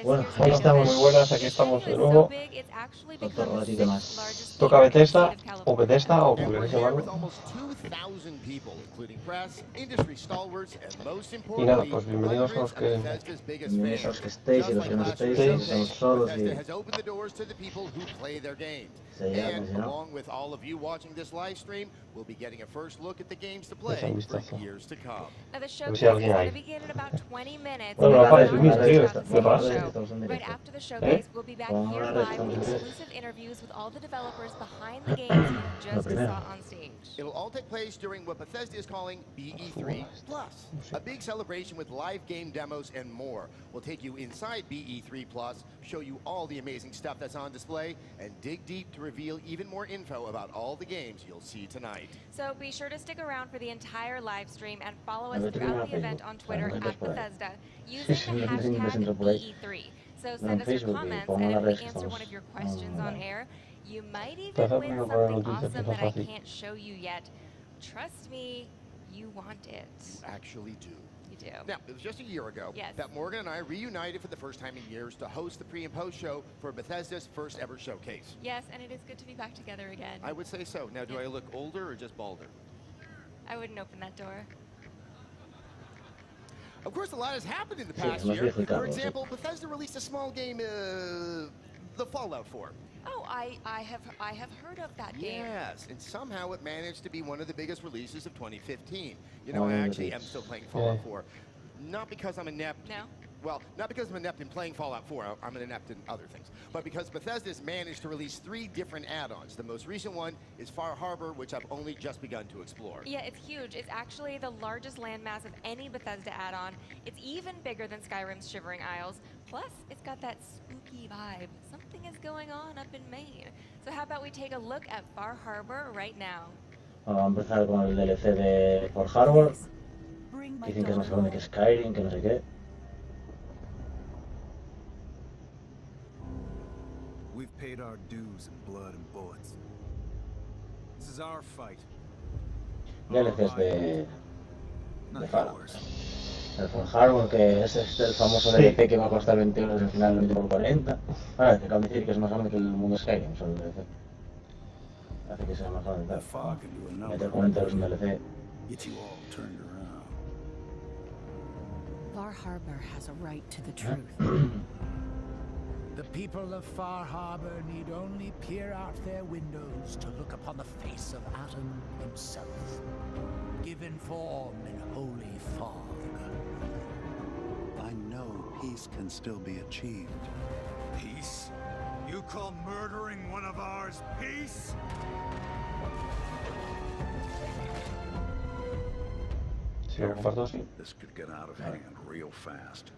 Bueno, ahí estamos, muy buenas, aquí estamos de nuevo. Otro ratito más. Toca Bethesda, o Bethesda, o como queréis llamarlo. Y nada, pues bienvenidos a los que... Bienvenidos a los que estéis y los que no estéis, a los que estamos solos y... Sí, ya mencionado. Echa un vistazo. A ver si alguien hay. Bueno, Mira, apagues el mira, mic, tío. estamos en directo. ¿Eh? Vamos a la red, estamos en directo. Lo primero. It'll all take place during what Bethesda is calling BE3 Plus, a big celebration with live game demos and more. We'll take you inside BE3 Plus, show you all the amazing stuff that's on display, and dig deep to reveal even more info about all the games you'll see tonight. So be sure to stick around for the entire live stream and follow us throughout the event on Twitter at Bethesda using the hashtag BE3. So send us your comments, and if we answer one of your questions on air, you might even win something awesome that I can't show you yet. Trust me, you want it. Actually do. You do. Now, it was just a year ago that Morgan and I reunited for the first time in years to host the pre and post show for Bethesda's first ever showcase. Yes, and it is good to be back together again. I would say so. Now, do I look older or just balder? I wouldn't open that door. Of course, a lot has happened in the past year. For example, Bethesda released a small game, the Fallout 4. Oh, I have heard of that game. Yes, and somehow it managed to be one of the biggest releases of 2015. You know, I actually am still playing Fallout 4. Not because I'm inept. No? Well, not because I'm inept in playing Fallout 4. I'm an inept in other things. But because Bethesda's managed to release 3 different add-ons. The most recent one is Far Harbor, which I've only just begun to explore. Yeah, it's huge. It's actually the largest landmass of any Bethesda add-on. It's even bigger than Skyrim's Shivering Isles. Plus, it's got that spooky vibe. Something is going on up in Maine. So how about we take a look at Far Harbor right now? Vamos a empezar con el DLC de Far Harbor. Dicen que es más grande que Skyrim, que no sé qué. We've paid our dues in blood and bullets. This is our fight. DLCs de Fallout. El Far Harbor, que es el famoso DLC que va a costar 20 euros al final, 20 por 40. Ahora, que acabo de decir que es más grande que el mundo Skyrim, solo el DLC. Hace que sea más grande, tal. Meter 40 euros en DLC. Far Harbor has a right to the truth. The people of Far Harbor need only peer out their windows to look upon the face of Atom himself, given form in holy fog. I know peace can still be achieved. Peace? You call murdering one of ours peace? This could get out of hand real fast.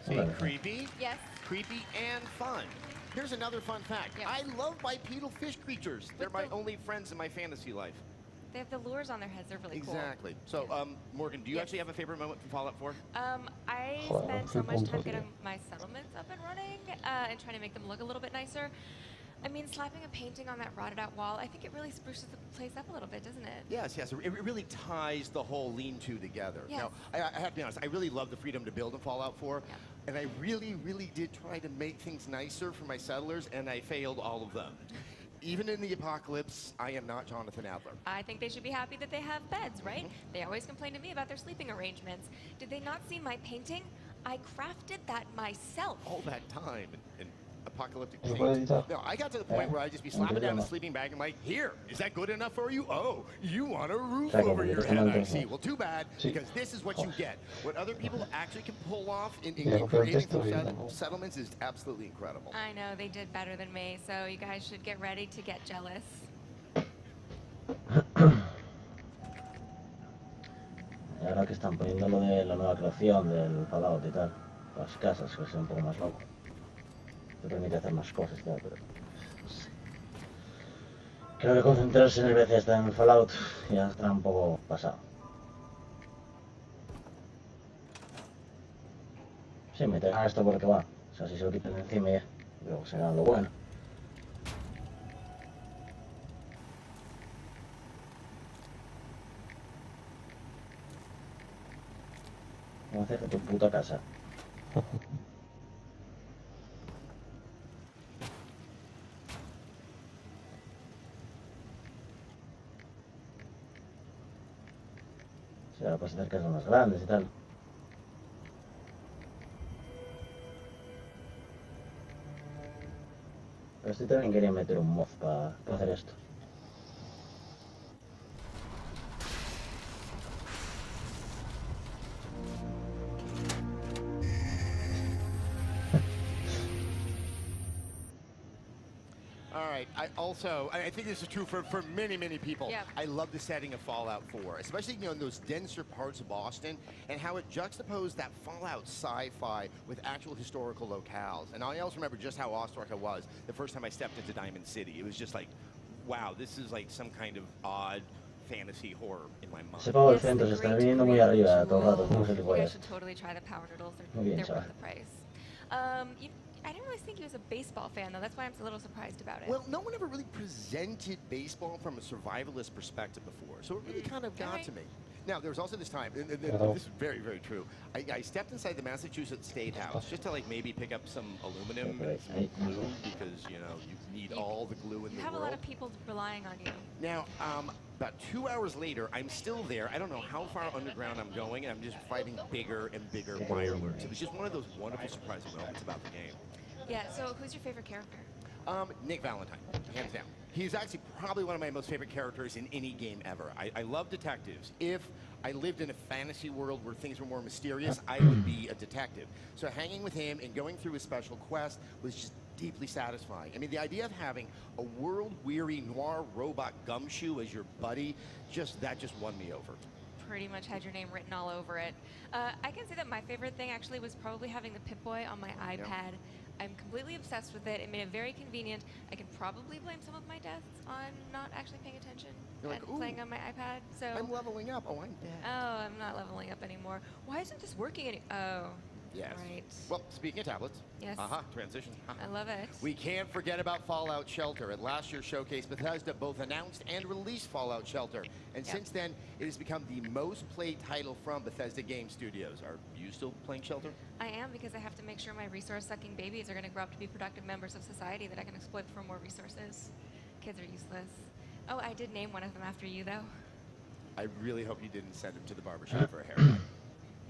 See, creepy? Yes. Creepy and fun. Here's another fun fact. Yep. I love bipedal fish creatures. They're my only friends in my fantasy life. They have the lures on their heads. They're really cool. Exactly. So, Morgan, do you actually have a favorite moment from Fallout 4? I spent so much time getting my settlements up and running and trying to make them look a little bit nicer. I mean, slapping a painting on that rotted out wall, I think it really spruces the place up a little bit, doesn't it? Yes, yes. It really ties the whole lean-to together. Yes. Now, I have to be honest, I really love the freedom to build in Fallout 4. Yeah. And I really, really did try to make things nicer for my settlers, and I failed all of them. Even in the apocalypse, I am not Jonathan Adler. I think they should be happy that they have beds, right? They always complain to me about their sleeping arrangements. Did they not see my painting? I crafted that myself. All that time and apocalyptic change. No, I got to the point where I'd just be slapping down a sleeping bag and like, here, is that good enough for you? Oh, you want a roof over your head, I see. Well, too bad, because this is what you get. What other people actually can pull off in creating those settlements is absolutely incredible. I know, they did better than me, so you guys should get ready to get jealous. Y ahora que están poniendo lo de la nueva creación del Fallout y tal, las casas, que es un poco más loco. Te permite hacer más cosas, claro, pero no sé. Creo que concentrarse en el Bethesda en el Fallout ya está un poco pasado. Sí, me traigan esto porque va. O sea, si se lo quitan encima ya, luego será lo bueno. ¿Cómo hacer tu puta casa? O sea, puedes hacer casas más grandes y tal. Pero este también quería meter un mod para hacer esto. I think this is true for many people. Yeah. I love the setting of Fallout 4, especially in those denser parts of Boston, and how it juxtaposed that Fallout sci-fi with actual historical locales. And I also remember just how awestruck I was the first time I stepped into Diamond City. It was just like, wow, this is like some kind of odd fantasy horror in my mind. Ese pavo del centro se está viniendo muy arriba todo el rato, como se le puede. You guys should totally try the power noodles. They're worth the price. I didn't always think he was a baseball fan, though. That's why I'm a little surprised about it. Well, no one ever really presented baseball from a survivalist perspective before, so it really kind of got to me. Now, there was also this time, and this is very, very true. I stepped inside the Massachusetts State House just to like maybe pick up some aluminum and some glue because you need all the glue in the world. You have a lot of people relying on you. Now, about 2 hours later, I'm still there. I don't know how far underground I'm going, and I'm just fighting bigger and bigger wireless. It was just one of those wonderful, surprising moments about the game. Yeah. So, who's your favorite character? Nick Valentine, hands down. He's actually probably one of my most favorite characters in any game ever. I love detectives. If I lived in a fantasy world where things were more mysterious, I would be a detective. So hanging with him and going through his special quest was just deeply satisfying. I mean, the idea of having a world-weary noir robot gumshoe as your buddy, that just won me over. Pretty much had your name written all over it. I can say that my favorite thing actually was probably having the Pip-Boy on my iPad. Yeah. I'm completely obsessed with it. It made it very convenient. I can probably blame some of my deaths on not actually paying attention and playing on my iPad. So I'm leveling up. Oh, I'm dead. Oh, I'm not leveling up anymore. Why isn't this working Oh. Yes. Right. Well, speaking of tablets. Yes. Transition. I love it. We can't forget about Fallout Shelter. At last year's showcase, Bethesda both announced and released Fallout Shelter. And since then, it has become the most played title from Bethesda Game Studios. Are you still playing Shelter? I am, because I have to make sure my resource-sucking babies are going to grow up to be productive members of society that I can exploit for more resources. Kids are useless. Oh, I did name one of them after you, though. I really hope you didn't send him to the barbershop for a haircut.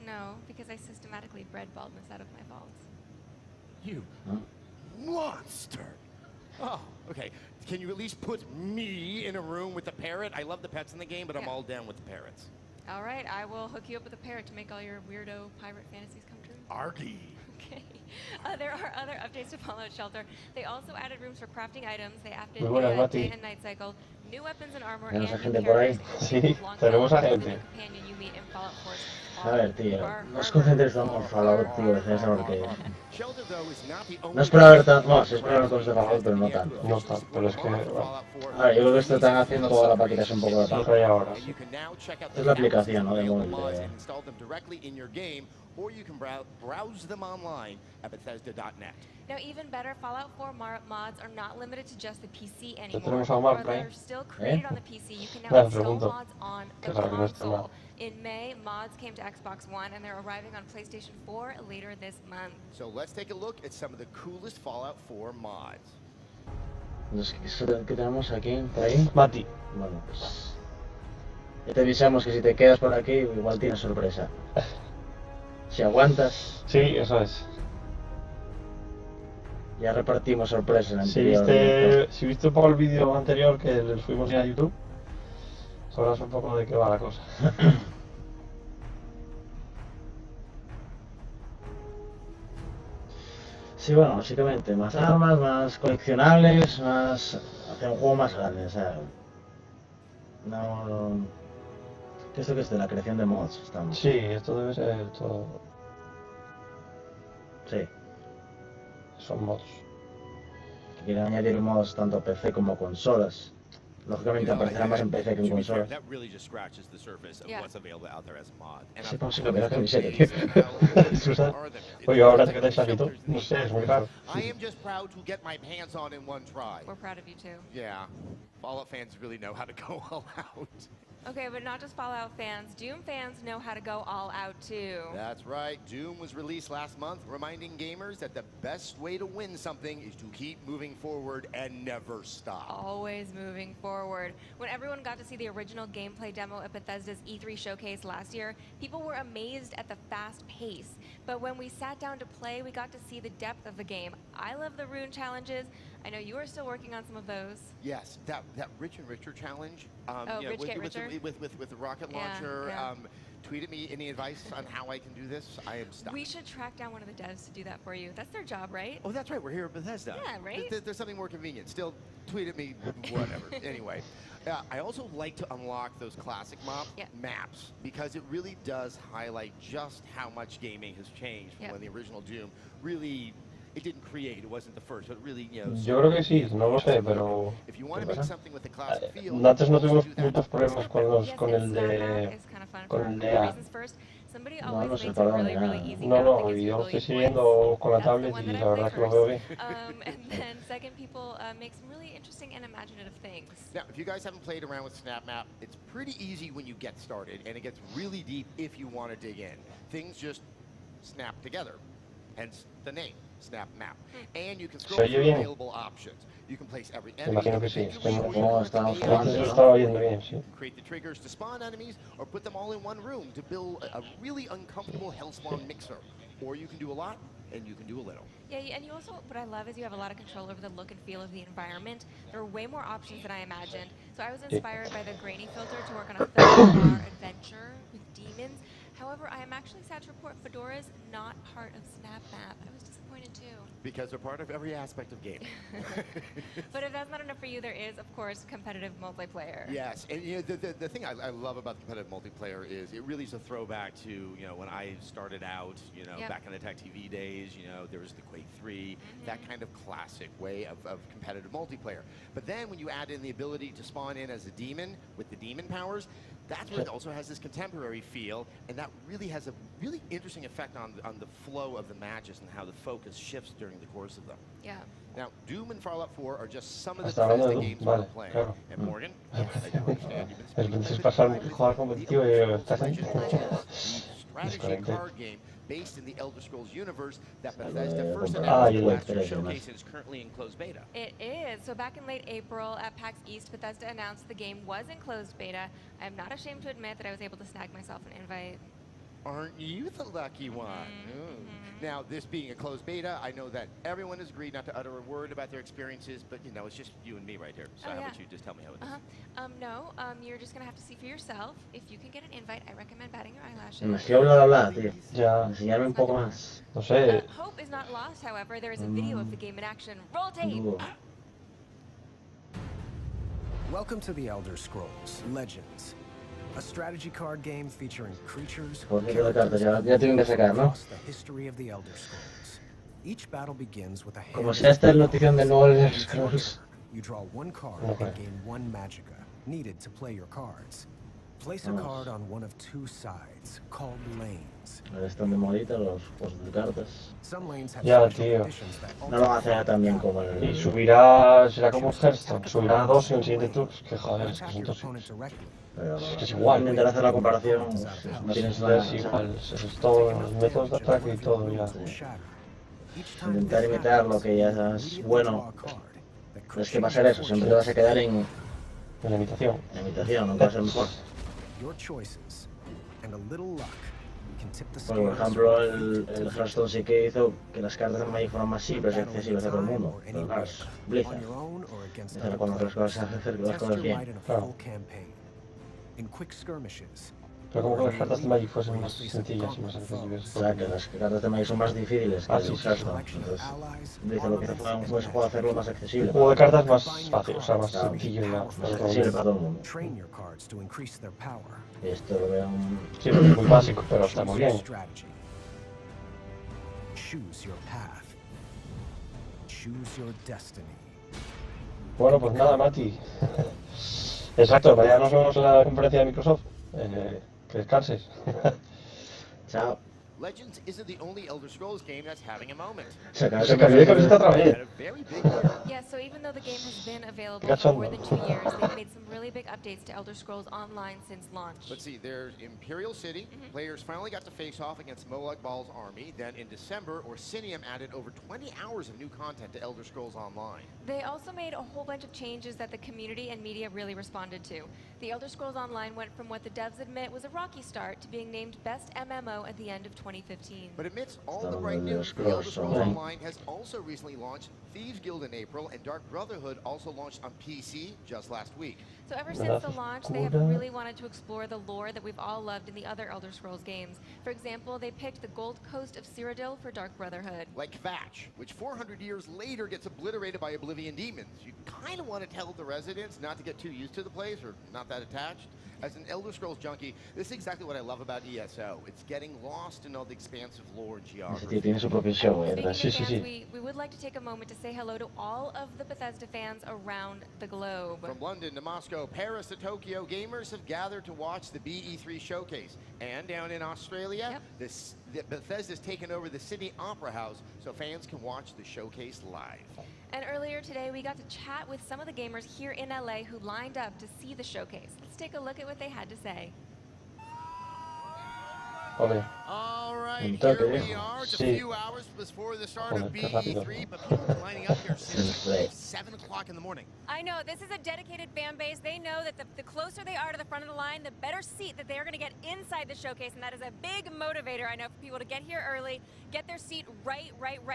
No, because I systematically bred baldness out of my bald. You monster! Oh, okay. Can you at least put me in a room with the parrot? I love the pets in the game, but I'm all down with the parrots. All right, I will hook you up with a parrot to make all your weirdo pirate fantasies come true. Argy! Okay. There are other updates to Fallout Shelter. They also added rooms for crafting items. They added a day and night cycle, new weapons and armor, and new characters. Sí, tenemos a gente. Companion you meet in Fallout 4's A ver, tío, no os concentréis tanto en Fallout, tío, Bethesda, porque... No es para ver tanto... No, sí es para ver cosas de Fallout, pero no tanto. No tanto, pero es que... Bueno. A ver, yo creo que esto están haciendo toda la paquita, es un poco de paja. ahora. Es la aplicación, ¿no? De móvil de... Or you can browse them online at Bethesda.net. Now, even better, Fallout 4 mods are not limited to just the PC anymore. Tenemos a Omar, they're still created on the PC. You can now install mods on the console. In May, mods came to Xbox One, and they're arriving on PlayStation 4 later this month. So let's take a look at some of the coolest Fallout 4 mods. ¿Qué tenemos aquí? ¿Por ahí? Mati. Bueno, pues... Ya te avisamos que si te quedas por aquí, igual tienes sorpresa. Si aguantas... Sí, eso es. Ya repartimos sorpresas en el anterior. Si viste un poco el vídeo anterior que les fuimos a YouTube, sabrás un poco de qué va la cosa. Sí, bueno, básicamente más armas, más coleccionables, más... hacer un juego más grande, o sea... No... ¿Qué es esto que es de la creación de mods? Estamos. Sí, esto debe ser todo... Sí. Son mods. Que quieren añadir mods tanto a PC como consolas. Lógicamente aparecerá más en PC que en consolas. Sí, vamos a cambiar la camiseta, tío. Oye, ahora que te salito, no sé, es muy raro. I am just proud to get my pants on in one try. We're proud of you too. Yeah. Fallout fans really know how to go all out. Okay, but not just Fallout fans. Doom fans know how to go all out, too. That's right. Doom was released last month, reminding gamers that the best way to win something is to keep moving forward and never stop. Always moving forward. When everyone got to see the original gameplay demo at Bethesda's E3 showcase last year, people were amazed at the fast pace. But when we sat down to play, we got to see the depth of the game. I love the rune challenges. I know you are still working on some of those. Yes, that Rich and Richer challenge. Rich get richer? With the rocket launcher. Yeah. Tweeted me any advice on how I can do this. I am stuck. We should track down one of the devs to do that for you. That's their job, right? Oh, that's right. We're here at Bethesda. Yeah, right? There's something more convenient. Still, tweet at me, whatever. Anyway, I also like to unlock those classic maps because it really does highlight just how much gaming has changed from when the original Doom really... It didn't create, it wasn't the first, but really, you know... Yo creo que sí, no lo sé, pero... Antes no tuvimos muchos problemas con el de... No, no sé para dónde. No, y yo estoy siguiendo con la tablet y la verdad es que lo veo bien. And then second, people make some really interesting and imaginative things. Now, if you guys haven't played around with Snap Map, it's pretty easy when you get started, and it gets really deep if you want to dig in. Things just snap together, hence the name. Snap Map. And you can scroll through available options. You can place every enemy, create the triggers to spawn enemies, or put them all in one room to build a really uncomfortable Hellspawn mixer. Or you can do a lot, and you can do a little. Yeah, and you also, what I love is you have a lot of control over the look and feel of the environment. There are way more options than I imagined. So I was inspired by the grainy filter to work on a 30-hour adventure with demons. However, I am actually sad to report Fedora is not part of Snap Map. I was disappointed too. Because they're part of every aspect of gaming. But if that's not enough for you, there is, of course, competitive multiplayer. Yes, and you know, the thing I love about the competitive multiplayer is it really is a throwback to, you know, when I started out, you know, back in the Tech TV days, you know, there was the Quake 3, that kind of classic way of competitive multiplayer. But then when you add in the ability to spawn in as a demon with the demon powers, that's when it also has this contemporary feel, and that really has a really interesting effect on the flow of the matches and how the focus shifts during the course of them. Yeah. Now, Doom and Fallout 4 are just some of the Bethesda games we're playing. And Morgan, I do understand you've been strategy card game based in the Elder Scrolls universe that Bethesda first announced last year's showcase and is currently in closed beta. It is. So back in late April at PAX East, Bethesda announced the game was in closed beta. I'm not ashamed to admit that I was able to snag myself an invite. Aren't you the lucky one? Now, this being a closed beta, I know that everyone has agreed not to utter a word about their experiences, but, you know, it's just you and me right here. So how about you just tell me how it is? No, you're just going to have to see for yourself. If you can get an invite, I recommend batting your eyelashes. Me quiero hablar, tío. Ya, enseñarme un poco más. No sé. Hope is not lost, however. There is a video of the game in action. Roll tape! Welcome to the Elder Scrolls Legends. A strategy card game featuring creatures, characters, across the history of the Elder Scrolls. Each battle begins with a hand. Como si esta es notición de nuevo Elder Scrolls. You draw one card and gain one magicka, needed to play your cards. Place a card on one of two sides, called lanes. Están de modita los juegos de cartas. Some lanes have conditions that no lo hace tan bien como el... Y subirá, será como Hearthstone, subirá dos en el siguiente tour, que joder, es que son tóxicos. Pero es igual. Intentar hacer la comparación, no tienes nada. Es igual, es todo, los métodos de ataque y todo ya. Intentar imitar lo que ya es bueno. Pero es que va a ser eso, siempre te vas a quedar en la imitación. En la imitación, nunca va a ser mejor. Por ejemplo, el Hearthstone sí que hizo que las cartas de Magic fueran más simples y accesibles a todo el mundo. Pero claro, es Blizzard. Blizzard cuando las cosas se hacen las cosas bien. Claro. Pero como que las cartas de Magic fuesen más sencillas y más accesibles. O sea, que las cartas de Magic son más difíciles que el Hearthstone. Entonces, Blizzard lo que hizo fue un juego de hacerlo más accesible. Un juego de cartas más fácil, o sea, más sencillo ya. Más accesible para todo el mundo. Y esto lo veo un... Sí, porque es muy básico, pero está muy bien. Bueno, pues nada, Mati. Exacto, mañana nos vemos en la conferencia de Microsoft. Que descanses. Chao. Legends isn't the only Elder Scrolls game that's having a moment. Se cambió de camiseta otra vez. Had a very big year. Yeah, so even though the game has been available for more than 2 years, they've made some really big updates to Elder Scrolls Online since launch. Let's see, there's Imperial City. Players finally got to face off against Molag Bal's army. Then in December, Orsinium added over 20 hours of new content to Elder Scrolls Online. They also made a whole bunch of changes that the community and media really responded to. The Elder Scrolls Online went from what the devs admit was a rocky start to being named Best MMO at the end of 2015. But amidst all the bright news, the Elder Scrolls Online has also recently launched Thieves Guild in April, and Dark Brotherhood also launched on PC just last week. So ever since the launch, they have really wanted to explore the lore that we've all loved in the other Elder Scrolls games. For example, they picked the Gold Coast of Cyrodiil for Dark Brotherhood. Like Kvatch, which 400 years later gets obliterated by Oblivion demons. You kind of want to tell the residents not to get too used to the place or not that attached. As an Elder Scrolls junkie, this is exactly what I love about ESO. It's getting lost in all the expansive lore and geography. Tiene su propio show, We would like to take a moment to say hello to all of the Bethesda fans around the globe. From London to Moscow, Paris to Tokyo, gamers have gathered to watch the BE3 showcase. And down in Australia, Bethesda's taken over the Sydney Opera House so fans can watch the showcase live. And earlier today, we got to chat with some of the gamers here in LA who lined up to see the showcase. Let's take a look at what they had to say. All right, here we are. It's a few hours before the start of BE3, but people have been lining up here since 7 o'clock in the morning. I know, this is a dedicated fan base. They know that the closer they are to the front of the line, the better seat that they are going to get inside the showcase, and that is a big motivator, I know, for people to get here early, get their seat right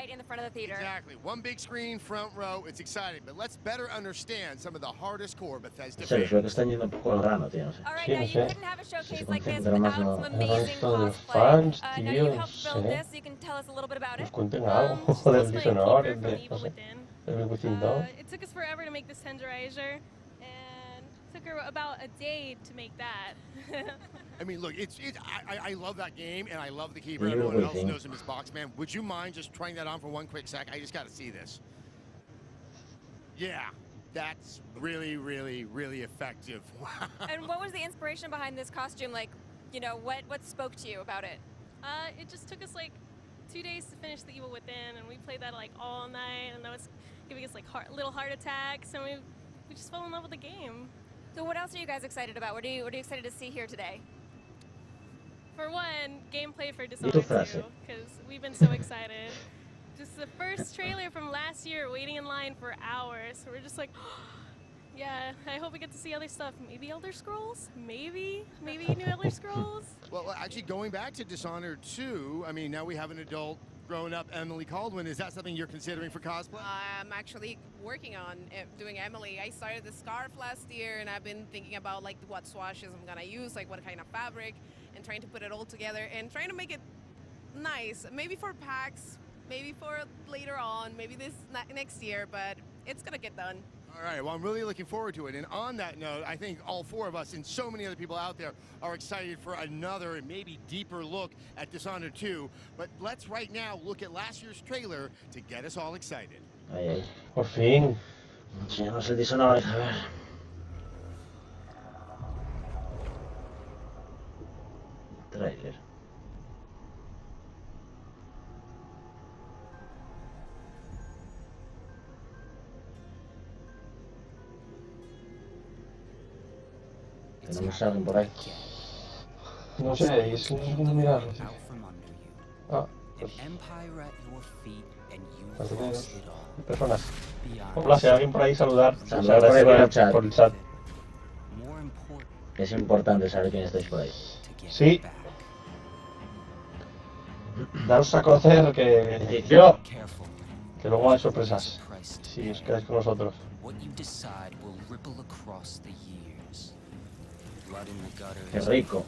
in the front of the theater. Exactly. One big screen, front row. It's exciting, but let's better understand some of the hardest core Bethesda fans. Creo que están yendo un poco al grano, tío, no sé. All right, now you couldn't have a showcase like this without some amazing cosplay. Now you helped build this, so you can tell us a little bit about it. Nos cuenten algo del Dishonored, no sé, del Within 2. It took us forever to make this tenderizer, and it took her about a day to make that. I mean, look, I love that game, and I love the keeper. Everyone else knows him as Boxman. Would you mind just trying that on for one quick sec? I just got to see this. Yeah, that's really, really, really effective. Wow. And what was the inspiration behind this costume? Like, you know, what spoke to you about it? It just took us like 2 days to finish The Evil Within, and we played that like all night, and that was giving us like little heart attacks, and we just fell in love with the game. So what else are you guys excited about? What are you excited to see here today? For one, gameplay for Dishonored 2, because we've been so excited. Just the first trailer from last year, waiting in line for hours. So we're just like, yeah, I hope we get to see other stuff. Maybe Elder Scrolls? Maybe new Elder Scrolls? Well, actually, going back to Dishonored 2, I mean, now we have an adult grown-up Emily Caldwin. Is that something you're considering for cosplay? I'm actually working on doing Emily. I started the scarf last year, and I've been thinking about like what swashes I'm gonna use, like what kind of fabric, and trying to put it all together and trying to make it nice. Maybe for PAX, maybe for later on, maybe this next year, but it's gonna get done. All right, well, I'm really looking forward to it. And on that note, I think all four of us and so many other people out there are excited for another and maybe deeper look at Dishonored 2. But let's right now look at last year's trailer to get us all excited. Ay, Por fin. enseñanos el Dishonored, a ver. Trailer. Tenemos a alguien por ahí. No sé, es que no sé dónde mirar. Ah, pues... Parece que hay personas. Hola, si hay alguien por ahí, saludar. Saludar por ahí por el chat. Es importante saber quién estáis por ahí. Sí. Daros a conocer que luego hay sorpresas si os quedáis con nosotros. Qué rico.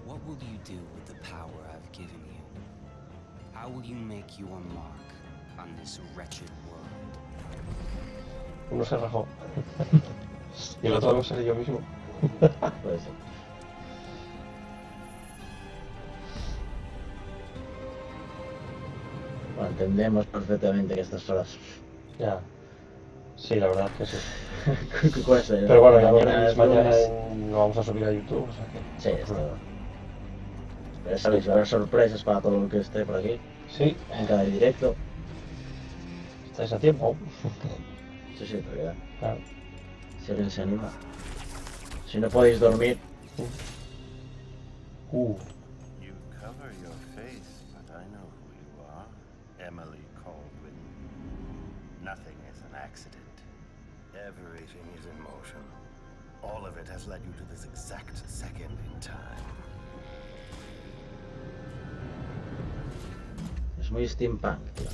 What will you do with the power I've given you? How will you make your mark on this wretched world? Uno se rajó. Y el otro no seré yo mismo. Puede ser. Bueno, entendemos perfectamente que estas horas. Ya. Sí, la verdad es que sí. ¿Qué cuesta? Pero bueno, ya lo Mañana veréis es mañana lunes. lo vamos a subir a YouTube, o sea que... Sí, está bien. Ya sabéis, va a haber sorpresas para todo el que esté por aquí. Sí. En cada directo. ¿Estáis a tiempo? Sí, sí, todavía. Claro. Si alguien se anima. Si no podéis dormir. You cover your face, but I know who you are. Emily Caldwin. Nothing is an accident. Everything is in motion. All of it has led you to this exact second in time. Es muy steampunk, tío.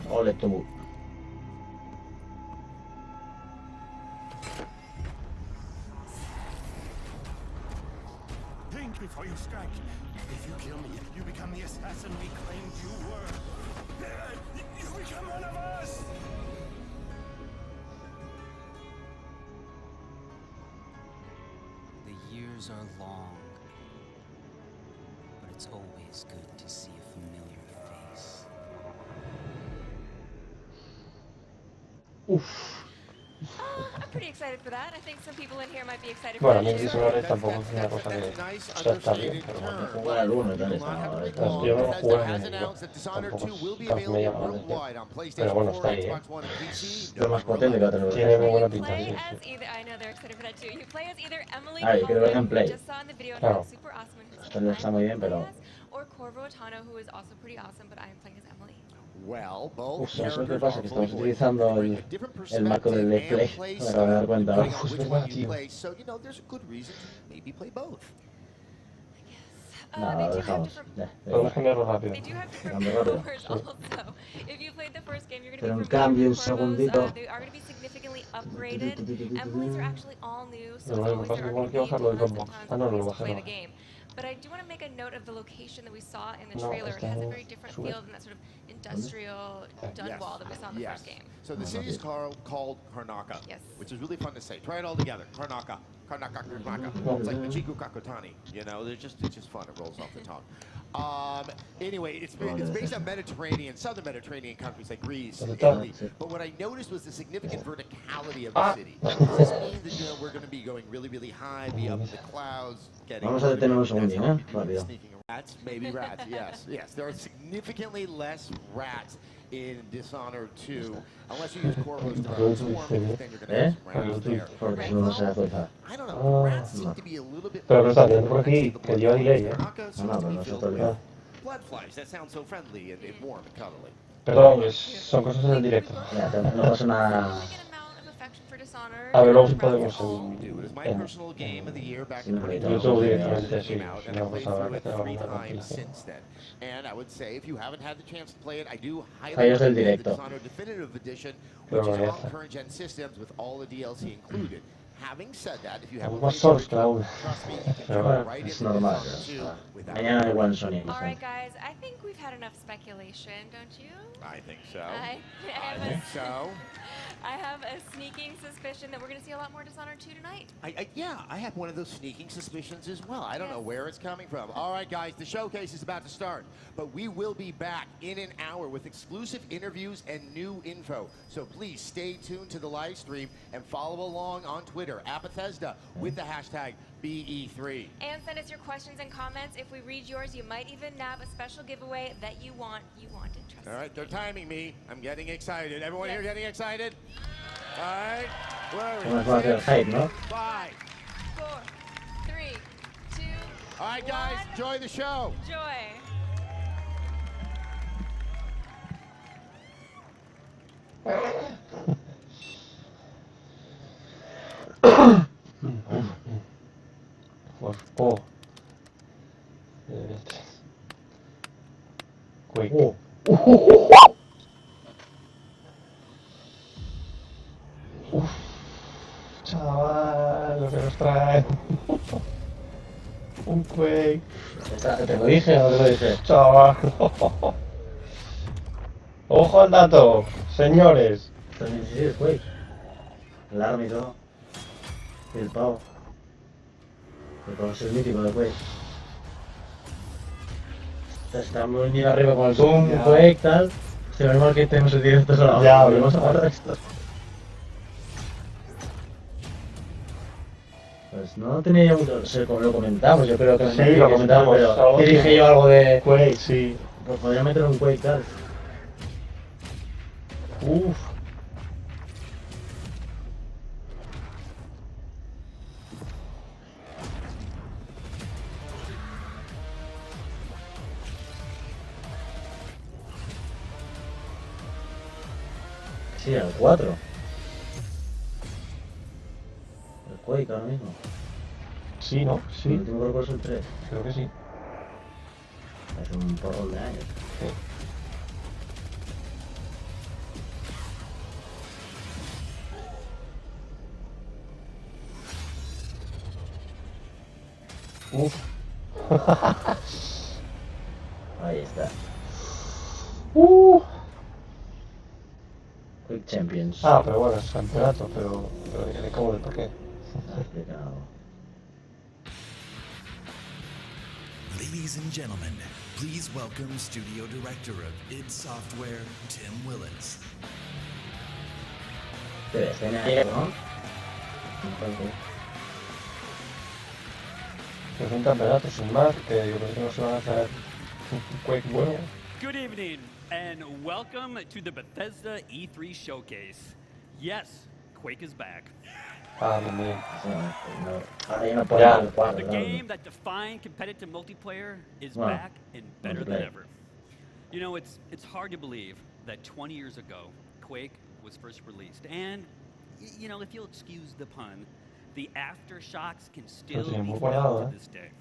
Ole tú. Think before you strike. If you kill me, you become the assassin we claimed you were. You become one of us! The years are long, but it's always good to see a familiar face. I'm pretty excited for that. I think some people in here might be excited for Bueno, a that mí too. Dishonored tampoco es una cosa que... O sea, está bien, pero bueno. Jugar al 1 y tal, Yo no lo jugué en el 2. Tampoco es me llama la atención. Pero bueno, está ahí, ¿eh? Lo más potente que va a tener. Tiene muy buena pinta, Play sí, as sí. either, I know they're excited for that too. You play as either Emily Ah, yo quiero ver Caldwin, gameplay. who just saw in the video and Claro. looks super awesome and who's Esto está muy bien, pero... or Corvo Atano, who is also pretty awesome, but I am playing as Emily. Well, both Uf, ¿sabes lo que characters pasa? are Que fully estamos voiced, utilizando bring a el different marco del perspective Play. and play Me acabo de dar style, cuenta. depending on Uf, which es one verdad, you tío. play. So, you know, there's a good reason to maybe play both. Nada, lo dejamos. Ya, Podemos cambiarlo rápido. They do have different Cambio rápido. powers also. If you played the first game, you're going Pero to en be familiar cambio, un with Corvos. segundito. They are going to be significantly upgraded. Emily's are actually all new, so Pero bueno, always pasa there que are igual going que to be bajarlo de tons and Dropbox. tons Ah, of no, lo ways to bajé play no. the game. But I do want to make a note of the location that we saw in the No, trailer. It has a este very different sube. feel than that sort of industrial Dunwall that we saw in the Yes. first game. So the city is called Karnaka, Yes. which is really fun to say. Try it all together. Karnaka, Karnaka, Karnaka. It's like Michiku Kakotani. You know, it's just fun. It rolls off the tongue. Anyway, it's based on Mediterranean, southern Mediterranean countries like Greece and Italy. But what I noticed was the significant verticality of the city. This means that, you know, we're going to be going really, really high, be up in the clouds, getting. Vamos a detener un segundín, ¿eh? Rápido. Rats, maybe rats, yes, yes. There are significantly less rats in Dishonored 2, unless you use Corvos to transform, because then you're going to have some rats there. Porque no se actualiza. I don't know, rats seem to be a little bit Pero more lo está viendo por aquí, que lleva delay, ¿eh? No, pero no se actualiza. blood flies that sound so friendly and warm and cuddly. Perdón, son cosas en el directo. Ya, no pasa nada. A ver, luego si podemos en Personal game of the year back in YouTube directamente, sí. out, Si and no, I've pues played habrá through que it hacer 3 alguna times compilación. since then. And I would say if you haven't had the chance to play it, I do highly Fallos del recommend the directo. Dishonored Definitive Edition, Pero which is ya on está. current gen systems with all the DLC included. Having said that, if you haven't Más played solos the que la una. trust me, you can Pero jump bueno, right es into normal. Dishonored 2 without Mañana igual en Sony. All right, guys. I think we've had enough speculation, don't you? I think so. I think so. I have a sneaking suspicion that we're going to see a lot more Dishonored 2 tonight. Yeah, I have one of those sneaking suspicions as well. I don't know where it's coming from. All right, guys, the showcase is about to start, but we will be back in an hour with exclusive interviews and new info. So please stay tuned to the live stream and follow along on Twitter at Bethesda with the hashtag BE3. And send us your questions and comments. If we read yours, you might even nab a special giveaway that you wanted. Trust All right, they're timing me. I'm getting excited. Everyone here getting excited? All right. Vamos a hacer hype, ¿no? 5, 4, 3, 2. All right, guys, enjoy the show. Joy. Oh. Quick. Chaval, lo que nos traen. Un Quake. ¿Te lo dije o no te lo dije? Chaval. Ojo al dato, señores. También sí, el Quake. El arma y todo. Y el pavo. El pavo es el mítico del Quake. Está muy bien arriba con el Doom, Quake, tal. Se ve mal que tenemos el directo grabado. Ya, vamos a guardar esto. Pues no tenía yo mucho, lo comentamos, yo creo que sí, lo comentamos, pero dije yo algo de Quake, sí. Pues podría meter un Quake tal. Uff. Sí, al 4. El Quake ahora mismo. Sí, ¿no? Sí. El último creo que es el 3. Creo que sí. Hace un porrón de años. Sí. Uf. Ahí está. Quick Champions. Ah, pero bueno, es campeonato, pero ¿de cómo de por qué? Explicado. Ladies and gentlemen, please welcome Studio Director of id Software, Tim Willis. Debe estar, ¿no? Es un campeonato sin más, que yo creo que no se van a hacer un Quake bueno. Good evening, and welcome to the Bethesda E3 Showcase. Yes, Quake is back. Ah, bien, bien. The game that defined competitive multiplayer is back and better than ever. You know, it's hard to believe that 20 years ago, Quake was first released. And, you know, if you'll excuse the pun, the aftershocks can still be felt to this day.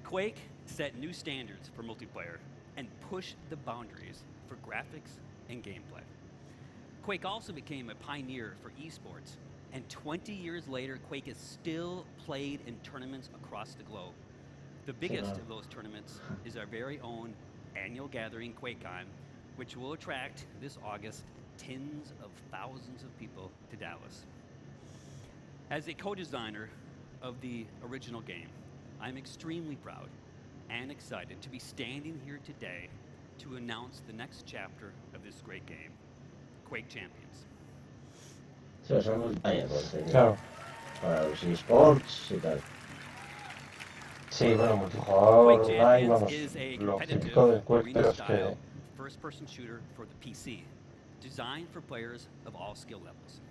Quake set new standards for multiplayer and pushed the boundaries for graphics and gameplay. Quake also became a pioneer for esports, and 20 years later, Quake is still played in tournaments across the globe. The biggest of those tournaments is our very own annual gathering, QuakeCon, which will attract this August tens of thousands of people to Dallas. As a co-designer of the original game, I'm extremely proud and excited to be standing here today to announce the next chapter of this great game, Quake Champions. Sí, son multiplayer, claro. Para los esports y tal. Sí, bueno, multijugador, online, vamos, lo típico del Quake, pero es que... First-person shooter for the PC, designed for players of all skill levels.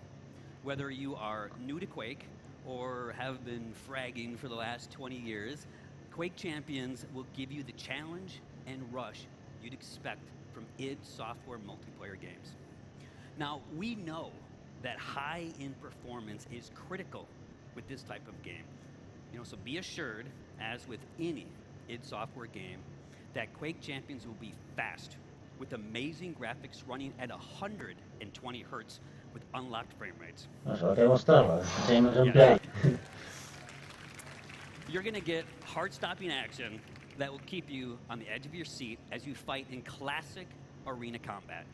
Whether you are new to Quake or have been fragging for the last 20 years, Quake Champions will give you the challenge and rush you'd expect from id Software multiplayer games. Now, we know that high-end performance is critical with this type of game. You know, so be assured, as with any id Software game, that Quake Champions will be fast, with amazing graphics running at 120 hertz with unlocked frame rates. You're going to get heart-stopping action that will keep you on the edge of your seat as you fight in classic arena combat.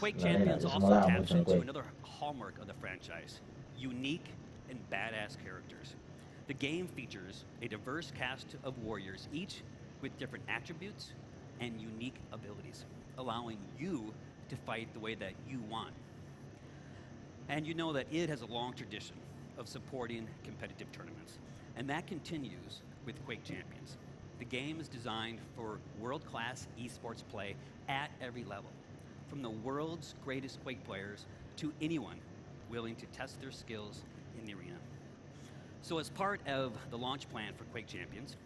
Quake Champions also taps into another hallmark of the franchise, unique and badass characters. The game features a diverse cast of warriors, each with different attributes and unique abilities, allowing you to fight the way that you want. And you know that id has a long tradition of supporting competitive tournaments, and that continues with Quake Champions. The game is designed for world-class esports play at every level, from the world's greatest Quake players to anyone willing to test their skills in the arena. So as part of the launch plan for Quake Champions,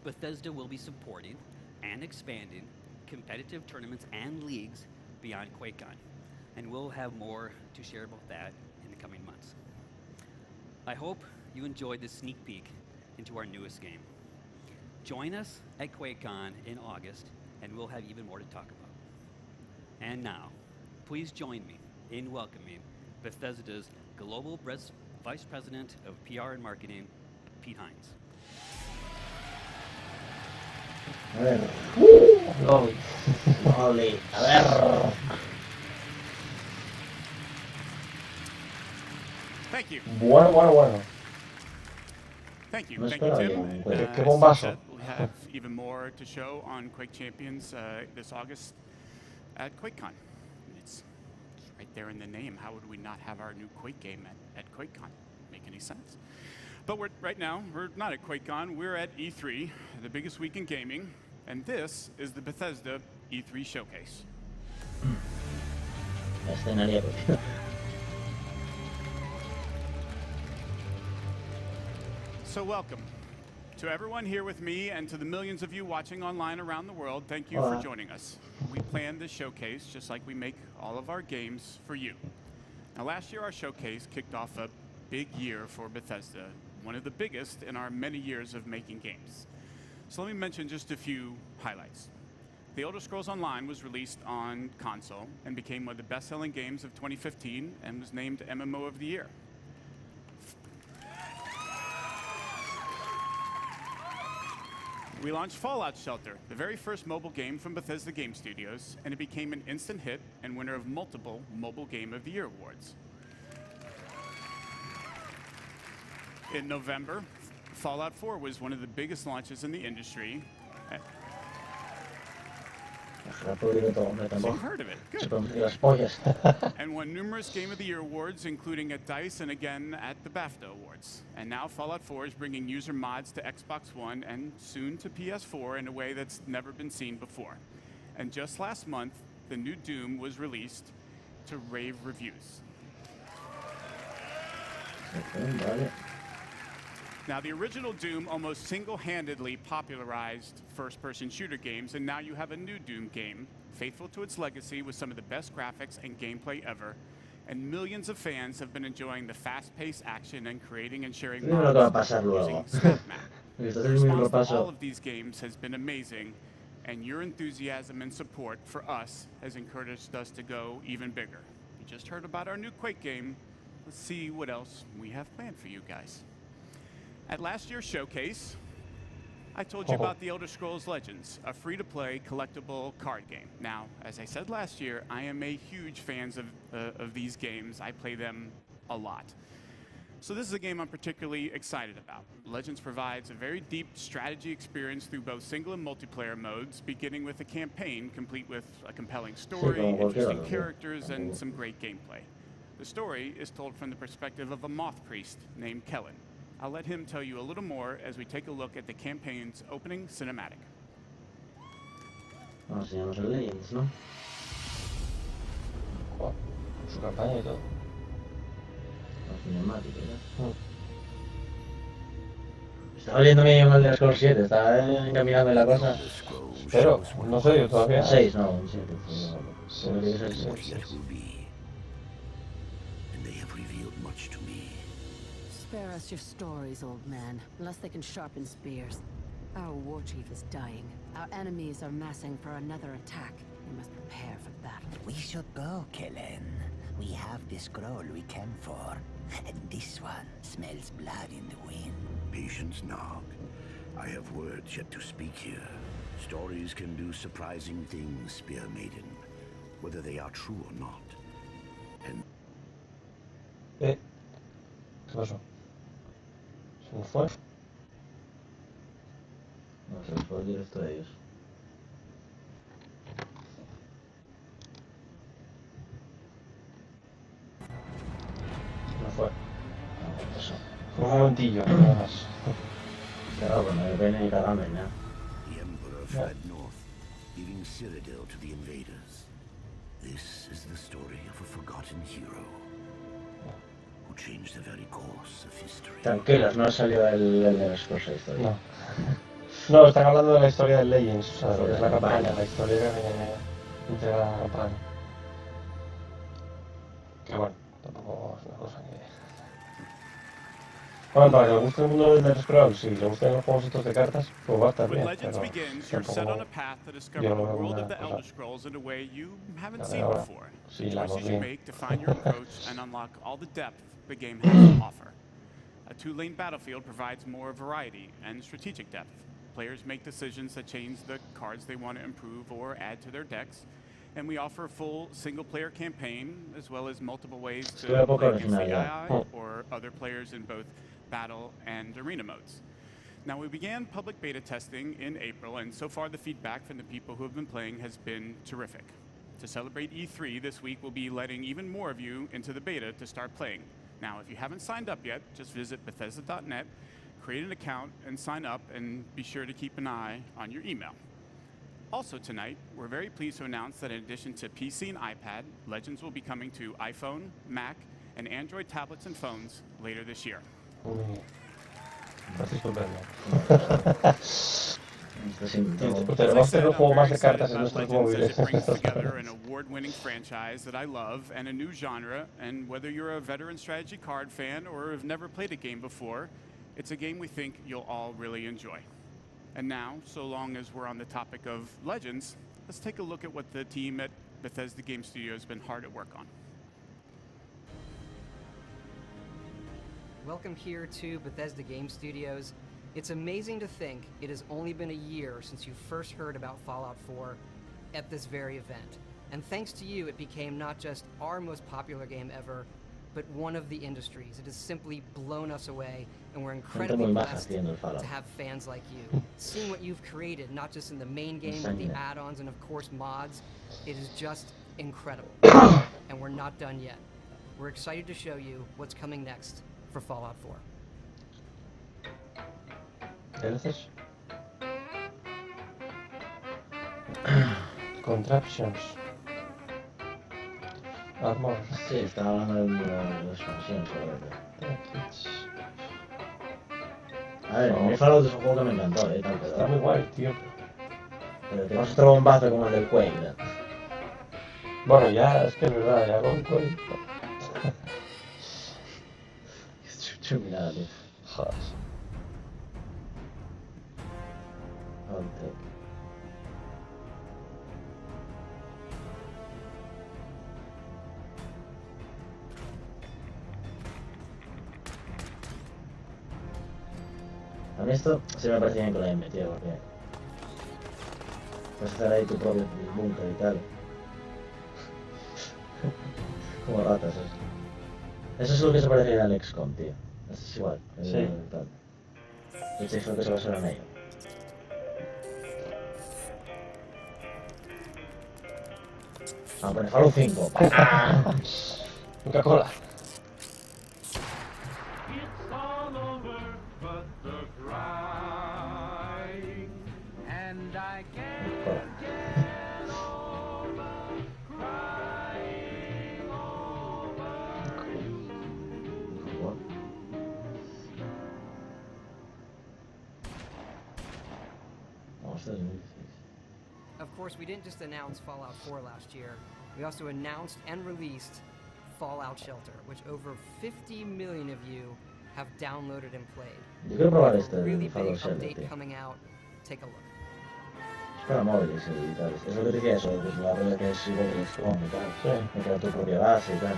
Bethesda will be supporting and expanding competitive tournaments and leagues beyond QuakeCon, and we'll have more to share about that in the coming months. I hope you enjoyed this sneak peek into our newest game. Join us at QuakeCon in August, and we'll have even more to talk about. And now, please join me in welcoming Bethesda's Global Vice President of PR and Marketing, Pete Hines. A ver. Loli. Loli. A ver. Thank you. Bueno. Thank you. No Thank you, Tim. Qué As bombazo. Tim said, we have even more to show on Quake Champions this August at QuakeCon. It's right there in the name. How would we not have our new Quake game at QuakeCon? Make any sense? But right now, we're not at QuakeCon. We're at E3, the biggest week in gaming. And this is the Bethesda E3 showcase. So welcome to everyone here with me and to the millions of you watching online around the world. Thank you for joining us. We planned this showcase just like we make all of our games for you. Now last year our showcase kicked off a big year for Bethesda, one of the biggest in our many years of making games. So let me mention just a few highlights. The Elder Scrolls Online was released on console and became one of the best-selling games of 2015 and was named MMO of the Year. We launched Fallout Shelter, the very first mobile game from Bethesda Game Studios, and it became an instant hit and winner of multiple Mobile Game of the Year awards. In November, Fallout 4 was one of the biggest launches in the industry. You've heard of it. Good. And won numerous Game of the Year awards, including at DICE and again at the BAFTA Awards. And now Fallout 4 is bringing user mods to Xbox One and soon to PS4 in a way that's never been seen before. And just last month, the new Doom was released to rave reviews. Now, the original Doom almost single-handedly popularized first-person shooter games, and now you have a new Doom game, faithful to its legacy with some of the best graphics and gameplay ever, and millions of fans have been enjoying the fast-paced action and creating and sharing mods using SnapMap. The response to all of these games has been amazing, and your enthusiasm and support for us has encouraged us to go even bigger. You just heard about our new Quake game. Let's see what else we have planned for you guys. At last year's showcase, I told you about the Elder Scrolls Legends, a free-to-play collectible card game. Now, as I said last year, I am a huge fan of these games. I play them a lot. So this is a game I'm particularly excited about. Legends provides a very deep strategy experience through both single and multiplayer modes, beginning with a campaign complete with a compelling story, interesting characters, and some great gameplay. The story is told from the perspective of a moth priest named Kellen. I'll let him tell you a little more as we take a look at the campaign's opening cinematic. Enseñamos el Legends, ¿no? Su campaña y todo. La cinemática, ¿no? Estaba leyéndome yo mal de Score 7, estaba encaminando la cosa. Pero, no sé yo todavía. 6, no, un 7. Spare us your stories, old man, unless they can sharpen spears. Our war chief is dying. Our enemies are massing for another attack. We must prepare for battle. We should go, Kellen. We have the scroll we came for. And this one smells blood in the wind. Patience, Nog. I have words yet to speak here. Stories can do surprising things, Spear Maiden, whether they are true or not. And... ¿Qué pasó? ¿Se nos fue? No, se nos fue el directo de ellos. Se nos fue. Eso. Fue un momentillo, nada más. Claro, pues no depende ni cagarme, ¿no? The Emperor fled north, leaving Cyrodiil to the invaders. This is the story of a forgotten hero who changed the very course of history. Tranquilos, no ha salido el de las cosas historia. No. No, están hablando de la historia de Legends, o sea, de lo que es la campaña, la historia que integra la campaña. Que bueno, tampoco es una cosa que... Bueno, para que le guste el mundo del Elder Scrolls, si le gusten los juegos estos de cartas, pues va a estar With bien, Legends pero begins, you're set on a path to discover the world of the Elder Scrolls in a way you haven't seen before. The choices you make define your approach and unlock all the depth the game has to offer. A two-lane battlefield provides more variety and strategic depth. Players make decisions that change the cards they want to improve or add to their decks, and we offer a full single-player campaign as well as multiple ways to play against the AI or other players in both battle and arena modes. Now, we began public beta testing in April, and so far the feedback from the people who have been playing has been terrific. To celebrate E3 this week, we'll be letting even more of you into the beta to start playing. Now, if you haven't signed up yet, just visit Bethesda.net, create an account, and sign up, and be sure to keep an eye on your email. Also tonight, we're very pleased to announce that in addition to PC and iPad, Legends will be coming to iPhone, Mac, and Android tablets and phones later this year. Tenemos que hacer un juego más de cartas en nuestros móviles. It brings together an award-winning franchise that I love and a new genre, and whether you're a veteran strategy card fan or have never played a game before, it's a game we think you'll all really enjoy. And now, so long as we're on the topic of Legends, let's take a look at what the team at Bethesda Game Studio has been hard at work on. Welcome here to Bethesda Game Studios. It's amazing to think it has only been a year since you first heard about Fallout 4 at this very event. And thanks to you, it became not just our most popular game ever, but one of the industry's. It has simply blown us away, and we're incredibly blessed to have fans like you. Seeing what you've created, not just in the main game, but the add-ons and of course mods, it is just incredible. And we're not done yet. We're excited to show you what's coming next for Fallout 4. DLCs. Contraptions. Armor. Sí, estaba hablando de la expansión, A ver, el Fallout es un juego que me encantó, Está muy guay, tío. Pero tenemos otro bombazo como el del Quake, ¿no? Bueno, ya, es que es verdad, ya con Quake. Chumilada, tío. Joder. A mí esto sí me parece bien que lo hayan metido, porque puedes hacer ahí tu propio búnker y tal. Como ratas, eso es lo que se parece bien al XCOM, tío. Eso es igual. Sí. De hecho, creo que se basó en ello. Ah, bueno, Fallout 5. Coca-Cola. Of course, we didn't just announce Fallout 4 last year. We also announced and released Fallout Shelter, which over 50 million of you have downloaded and played. Yo quiero probar este, really Fallout big Shelter, update tío. coming out. Take a look. Es para móviles y tal. Es lo que te decía eso, pues la red que es igual que el XCOM y tal. Sí. Me queda tu propia base y tal.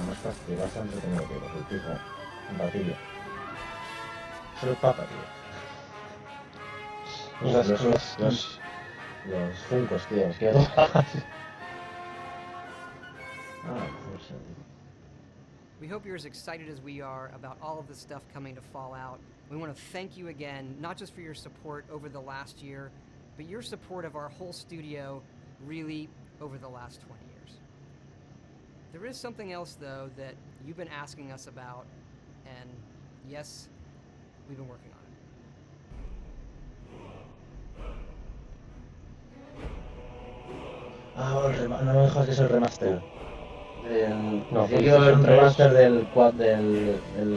No es fácil, bastante entretenido, tío, porque el pijo, un batillo. Solo el papa, tío. Los funcos, tío, los quiero. We hope you're as excited as we are about all of the stuff coming to Fallout. We want to thank you again, not just for your support over the last year, but your support of our whole studio really over the last 20 years. There is something else, though, that you've been asking us about, and yes, we've been working on it. Ah, bueno, no me dejas que es el remaster. No, yo quiero ver un remaster del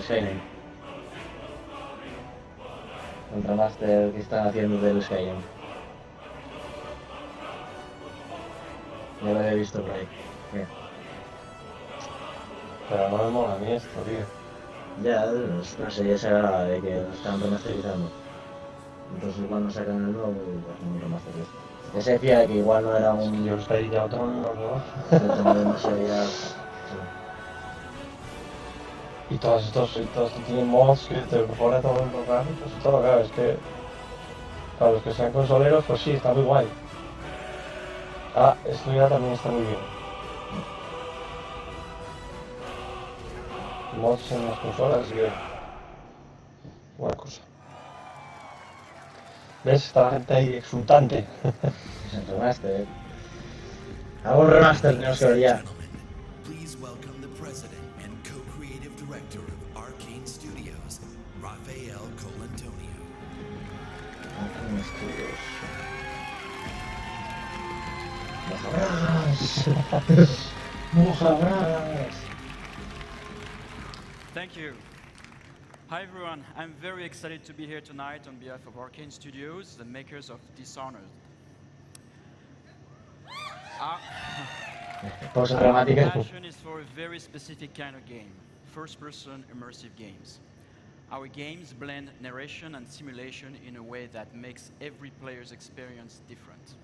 Skyrim. El remaster que están haciendo del Skyrim. Ya lo había visto por ahí. Bien. Pero no me mola a mí esto, tío. Ya, no sé, ya se haga de que lo están remasterizando. Entonces igual no sacan el nuevo y hacen un remaster. Ya se decía de que igual no era un... Yo es que ahí ya otro no lo veo. demasiado ya... Y todos estos que tienen mods que te mejora todo en los gráficos y todo, claro, es que para los que sean consoleros, pues sí, está muy guay. Ah, esto ya también está muy bien. Mods en las consolas, bien. Buena cosa. ¿Ves? Está la gente ahí exultante. Es el remaster. Hago un remaster, tenemos que ver ya. Please welcome the president and co-creative director of Arcane Studios, Rafael Colantonio. Arcane Studios. ¡Mojabragas! Thank you. Hi everyone, I'm very excited to be here tonight on behalf of Arcane Studios, the makers of Dishonored. Our passion is for a very specific kind of game, first-person immersive games. Our games blend narration and simulation in a way that makes every player's experience different,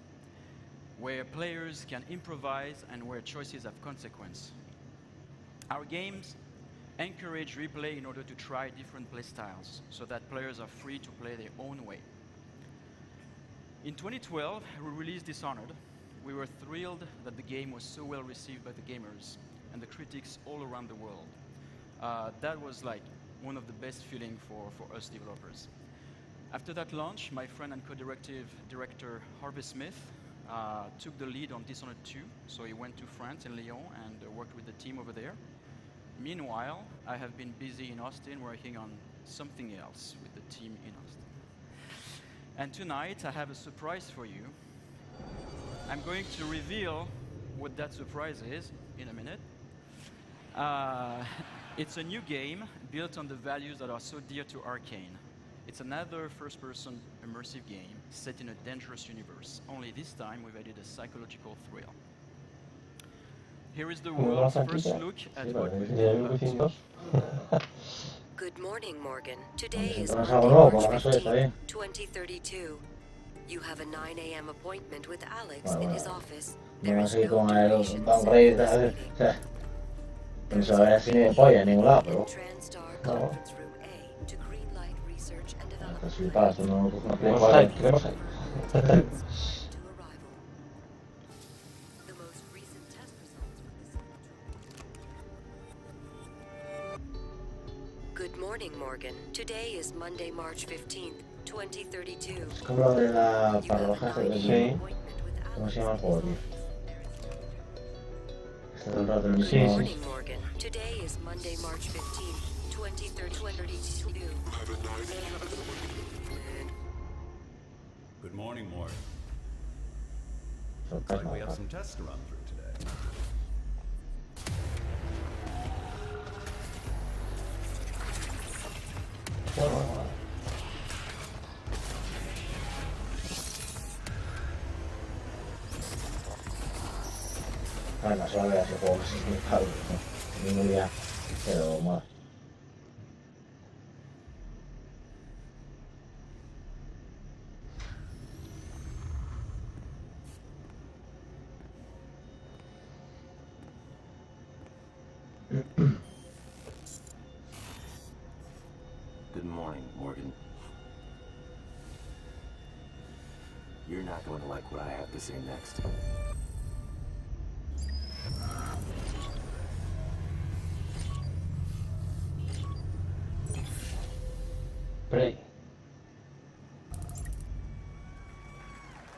where players can improvise and where choices have consequence. Our games encourage replay in order to try different playstyles so that players are free to play their own way. In 2012, we released Dishonored. We were thrilled that the game was so well received by the gamers and the critics all around the world. That was like one of the best feelings for us developers. After that launch, my friend and co-director Harvey Smith took the lead on Dishonored 2, so he went to France and Lyon and worked with the team over there. Meanwhile, I have been busy in Austin working on something else with the team in Austin. And tonight, I have a surprise for you. I'm going to reveal what that surprise is in a minute. It's a new game built on the values that are so dear to Arcane. It's another first-person immersive game set in a dangerous universe. Only this time, we've added a psychological thrill. Here is the world's first look at what we do. Good morning, Morgan. Today is Monday, March 15th, 2032. You have a 9 a.m. appointment with Alex in his office. There is no duration set for this meeting. Pensaba ver así de polla en ningún lado, pero... No. To greenlight research and development. Pues flipas, no... Queremos ahí. Good morning, Morgan. Today is Monday, March 15th, 2032. Es como lo de la paradoja de Sí. ¿Cómo se llama el juego, tío? Está todo el rato el Good mismo... morning, Morgan. Today is Monday, March 15th, 2032. Good morning, Morgan. Looks like we have some tests to run through today. Bueno, se va a ver ese juego, no sé si es muy caro, ningún día, pero mola. Good morning, Morgan. You're not going to like what I have to say next. Play.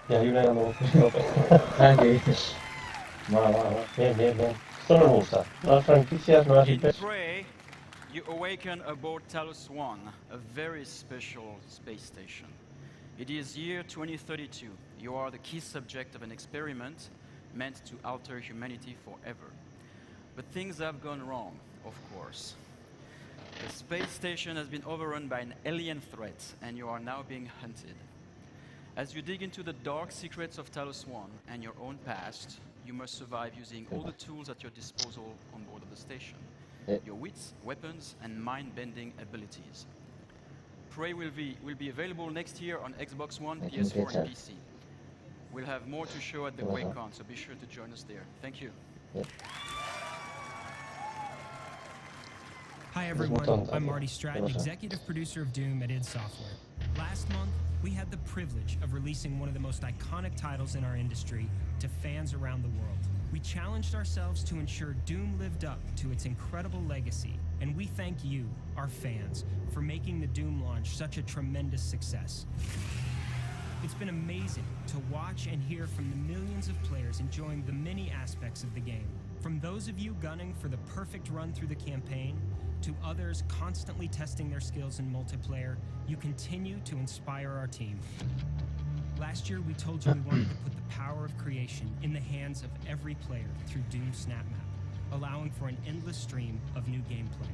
Y hay una grande. Tranqui. Mola. Bien. Esto nos gusta. Nuevas franquicias, nuevas IPs. Prey, you awaken aboard Talos 1, a very special space station. It is year 2032. You are the key subject of an experiment meant to alter humanity forever. But things have gone wrong, of course. The space station has been overrun by an alien threat, and you are now being hunted. As you dig into the dark secrets of Talos 1 and your own past, you must survive using all the tools at your disposal on board of the station. Your wits, weapons, and mind-bending abilities. Prey will be available next year on Xbox One, PS4, and PC. We'll have more to show at the QuakeCon, so be sure to join us there. Thank you. Hi everyone, I'm Marty Stratton, executive producer of Doom at id Software. Last month, we had the privilege of releasing one of the most iconic titles in our industry to fans around the world. We challenged ourselves to ensure Doom lived up to its incredible legacy, and we thank you, our fans, for making the Doom launch such a tremendous success. It's been amazing to watch and hear from the millions of players enjoying the many aspects of the game. From those of you gunning for the perfect run through the campaign, to others constantly testing their skills in multiplayer, you continue to inspire our team. Last year, we told you we wanted to put the power of creation in the hands of every player through Doom SnapMap, allowing for an endless stream of new gameplay.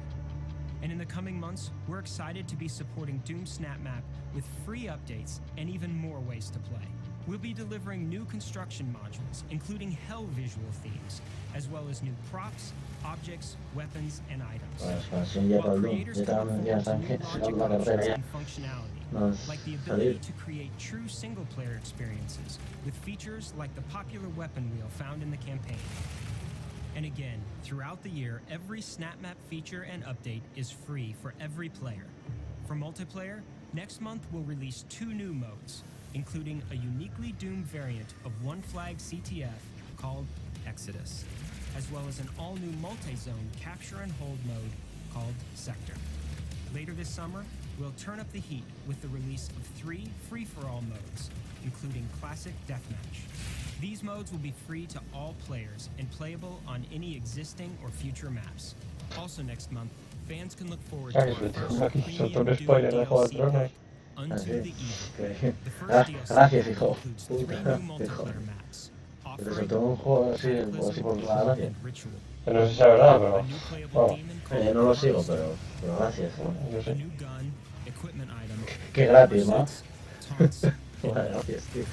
And in the coming months, we're excited to be supporting Doom SnapMap with free updates and even more ways to play. We'll be delivering new construction modules, including hell visual themes, as well as new props, objects, weapons, and items. While creators can look forward to new logic options and functionality, like the ability to create true single-player experiences with features like the popular weapon wheel found in the campaign. And again, throughout the year, every SnapMap feature and update is free for every player. For multiplayer, next month we'll release 2 new modes, including a uniquely Doom variant of One Flag CTF called Exodus, as well as an all-new multi-zone capture and hold mode called Sector. Later this summer, we'll turn up the heat with the release of 3 free-for-all modes, including Classic Deathmatch. These modes will be free to all players and playable on any existing or future maps. Also next month, fans can look forward to our first premium Doom DLC pack, Unto the Evil. The first DLC pack includes 3 new multiplayer maps, offering Cataclysm and Ritual. Que no sé si es verdad, pero... A new playable demon called No lo sigo, pero gracias. a new gun, equipment item, Qué gratis, ¿no? taunts, Gracias, tío.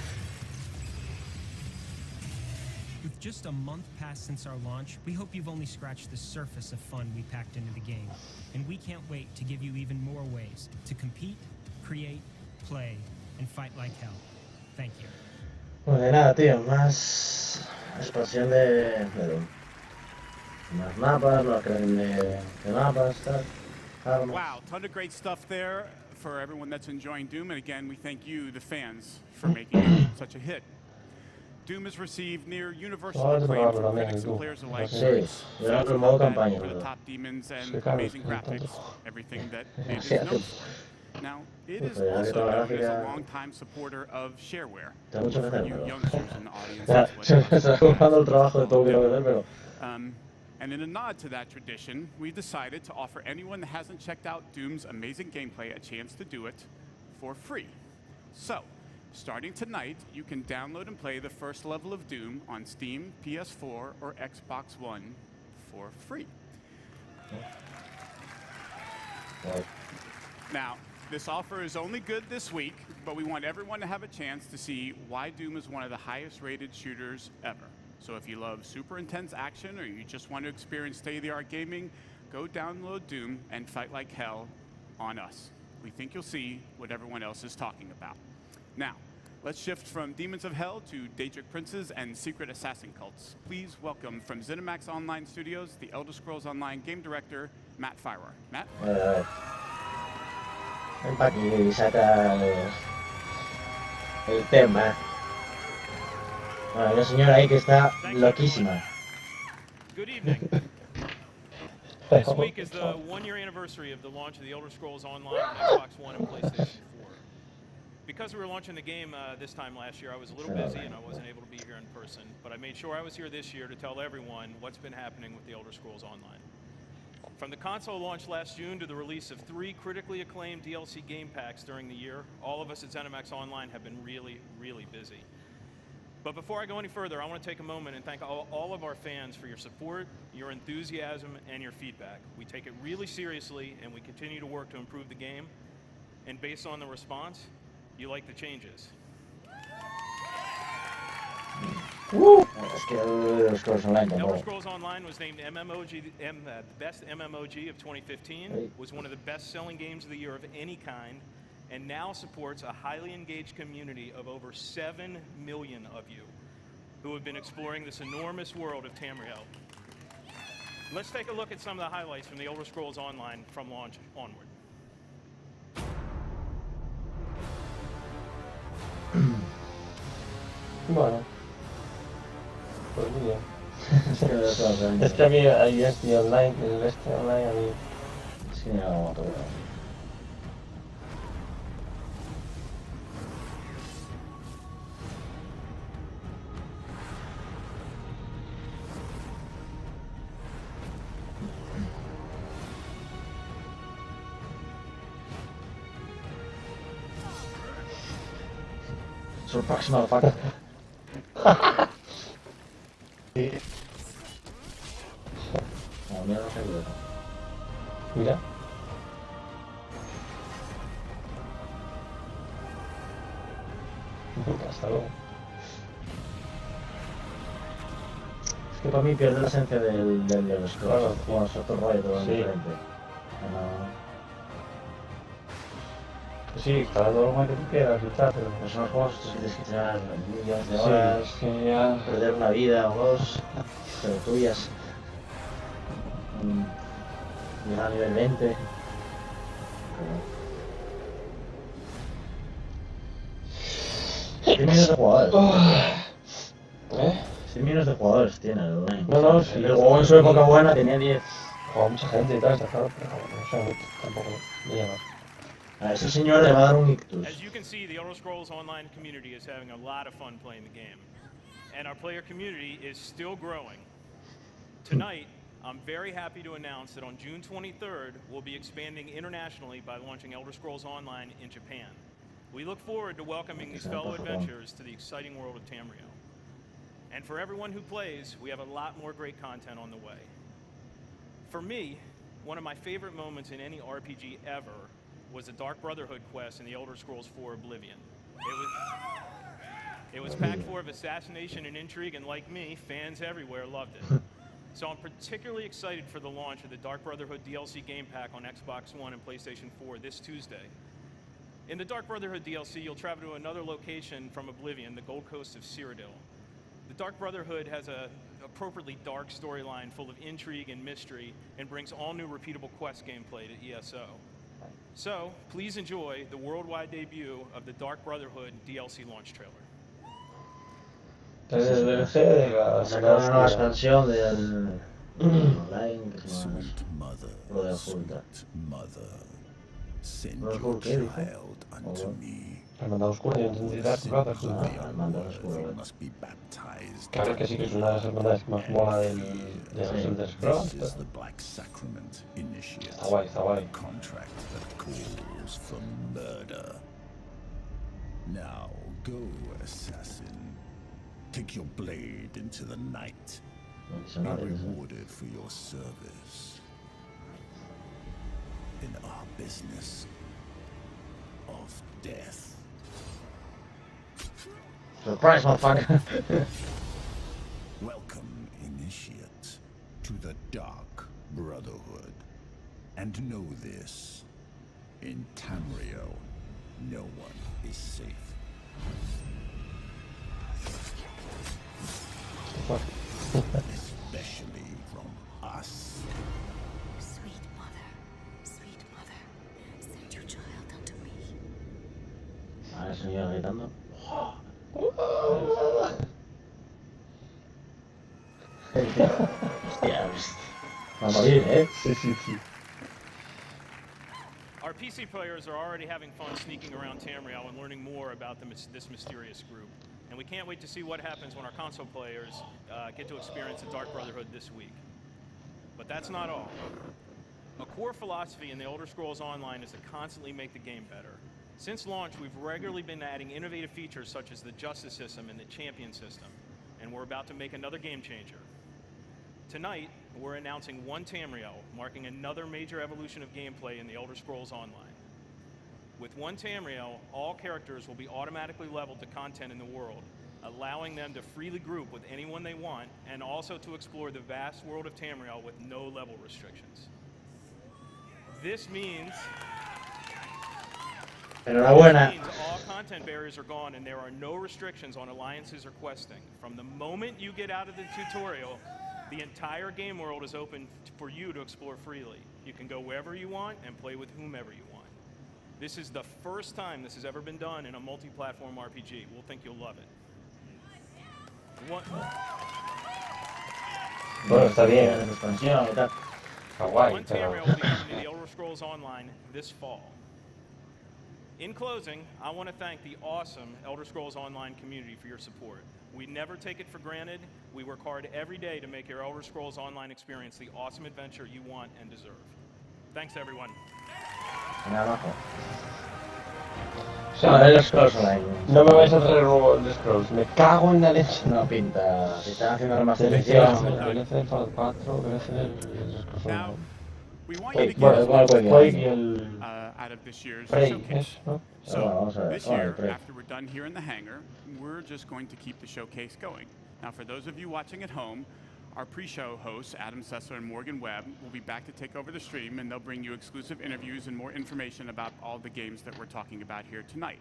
With just a month past since our launch, we hope you've only scratched the surface of fun we packed into the game. And we can't wait to give you even more ways to compete, create, play, and fight like hell. Thank you. Pues de nada, tío, más expansión de Doom. Más mapas, más creación de mapas, tal. Armas. Wow, ton of great stuff there for everyone that's enjoying Doom. And again, we thank you, the fans, for making it such a hit. Doom has received near universal acclaim from critics and players alike. Over the top demons and amazing graphics, everything that it is known for. Now, it is also known as a long-time supporter of shareware. For you youngsters in the audience, and in a nod to that tradition, we decided to offer anyone that hasn't checked out Doom's amazing gameplay a chance to do it for free. So, starting tonight, you can download and play the first level of Doom on Steam, PS4, or Xbox One for free. Now, this offer is only good this week, but we want everyone to have a chance to see why Doom is one of the highest-rated shooters ever. So if you love super intense action or you just want to experience state-of-the-art gaming, go download Doom and fight like hell on us. We think you'll see what everyone else is talking about. Now, let's shift from Demons of Hell to Daedric Princes and Secret Assassin cults. Please welcome from ZeniMax Online Studios, the Elder Scrolls Online game director, Matt Firor. Matt? Ven pa' aquí y saca el tema. Bueno, hay una señora ahí que está loquísima. Good evening. This week is the 1-year anniversary of the launch of the Elder Scrolls Online on Xbox One and PlayStation 4. Because we were launching the game this time last year, I was a little busy and I wasn't able to be here in person, but I made sure I was here this year to tell everyone what's been happening with the Elder Scrolls Online. From the console launch last June to the release of 3 critically acclaimed DLC game packs during the year, all of us at ZeniMax Online have been really, really busy. But before I go any further, I want to take a moment and thank all of our fans for your support, your enthusiasm, and your feedback. We take it really seriously, and we continue to work to improve the game. And based on the response, you like the changes. Es que Elder Scrolls Online tampoco. Elder Scrolls Online was named Best MMOG of 2015, was one of the best-selling games of the year of any kind, and now supports a highly engaged community of over 7 million of you who have been exploring this enormous world of Tamriel. Let's take a look at some of the highlights from the Elder Scrolls Online from launch onward. Bueno. Pues muy bien. Es que a mí ahí este online, el este online a mí... Sí, no, todo. Surprise, motherfucker. No, mira, no seguro. Mira. Hasta luego. Es que para mí pierde la esencia del Scrolls. Claro, como es otro rollo todo diferente. Sí, está todo lo mal que tú quieras y tal, pero... Pues son los juegos que tienes que echar millones de horas, que ya... perder una vida o dos, pero tuyas. Llegar a nivel 20. 100 millones de jugadores. 100 millones de jugadores tiene el online. No, sí. El juego en su época buena tenía 10. Jugaba mucha gente y tal, está claro, pero no sé mucho, tampoco me llama. A ese señor le va a dar un ictus. As you can see, the Elder Scrolls Online community is having a lot of fun playing the game. And our player community is still growing. Tonight, I'm very happy to announce that on June 23rd, we'll be expanding internationally by launching Elder Scrolls Online in Japan. We look forward to welcoming these fellow adventurers to the exciting world of Tamriel. And for everyone who plays, we have a lot more great content on the way. For me, one of my favorite moments in any RPG ever was the Dark Brotherhood quest in the Elder Scrolls IV Oblivion. It was packed full of assassination and intrigue, and like me, fans everywhere loved it. So I'm particularly excited for the launch of the Dark Brotherhood DLC game pack on Xbox One and PlayStation 4 this Tuesday. In the Dark Brotherhood DLC, you'll travel to another location from Oblivion, the Gold Coast of Cyrodiil. The Dark Brotherhood has an appropriately dark storyline full of intrigue and mystery, and brings all new repeatable quest gameplay to ESO. So, please enjoy the worldwide debut of the Dark Brotherhood DLC launch trailer. Sacaron una nueva expansión del online que se llama lo de Hulk. Send your child unto me. El mandado oscuro, yo entendí Dark Brotherhood. El mandado oscuro. Claro que sí, que es una de las hermandades que más mola de los Elder Scrolls. Está guay, está guay. Now go, assassin. Take your blade into the night. Be rewarded for your service in our business of death. Surprise, motherfucker. Welcome, initiate, to the Dark Brotherhood. And know this, in Tamriel, no one is safe. Especially from us. Sweet mother, send your child unto me. Ahora el señor gritando. Hostia, va a morir, Sí, sí, sí. Our PC players are already having fun sneaking around Tamriel and learning more about this mysterious group. And we can't wait to see what happens when our console players get to experience the Dark Brotherhood this week. But that's not all. A core philosophy in the Elder Scrolls Online is to constantly make the game better. Since launch, we've regularly been adding innovative features such as the Justice System and the Champion System, and we're about to make another game changer. Tonight, we're announcing One Tamriel, marking another major evolution of gameplay in the Elder Scrolls Online. With one Tamriel, all characters will be automatically leveled to content in the world, allowing them to freely group with anyone they want and also to explore the vast world of Tamriel with no level restrictions. This means all content barriers are gone and there are no restrictions on alliances or questing. From the moment you get out of the tutorial, the entire game world is open for you to explore freely. You can go wherever you want and play with whomever you want. This is the first time this has ever been done in a multi-platform RPG. We'll think you'll love it. Bueno, está bien, la expansión y tal. Está guay, pero... Tamriel will be coming to the Elder Scrolls Online this fall. In closing, I want to thank the awesome Elder Scrolls Online community for your support. We never take it for granted. We work hard every day to make your Elder Scrolls Online experience the awesome adventure you want and deserve. Thanks, everyone. O sea, el Scrolls Online. No me vais a traer nuevo el Scrolls. Me cago en la leche. No pinta. Si están haciendo remasterización. Merece el Fallout 4, merece el Scrolls Online. We want you to get Quake y el... out of this year's Prey, showcase. ¿no? So this year, after we're done here in the hangar, we're just going to keep the showcase going. Now, for those of you watching at home, our pre-show hosts, Adam Sessler and Morgan Webb, will be back to take over the stream, and they'll bring you exclusive interviews and more information about all the games that we're talking about here tonight.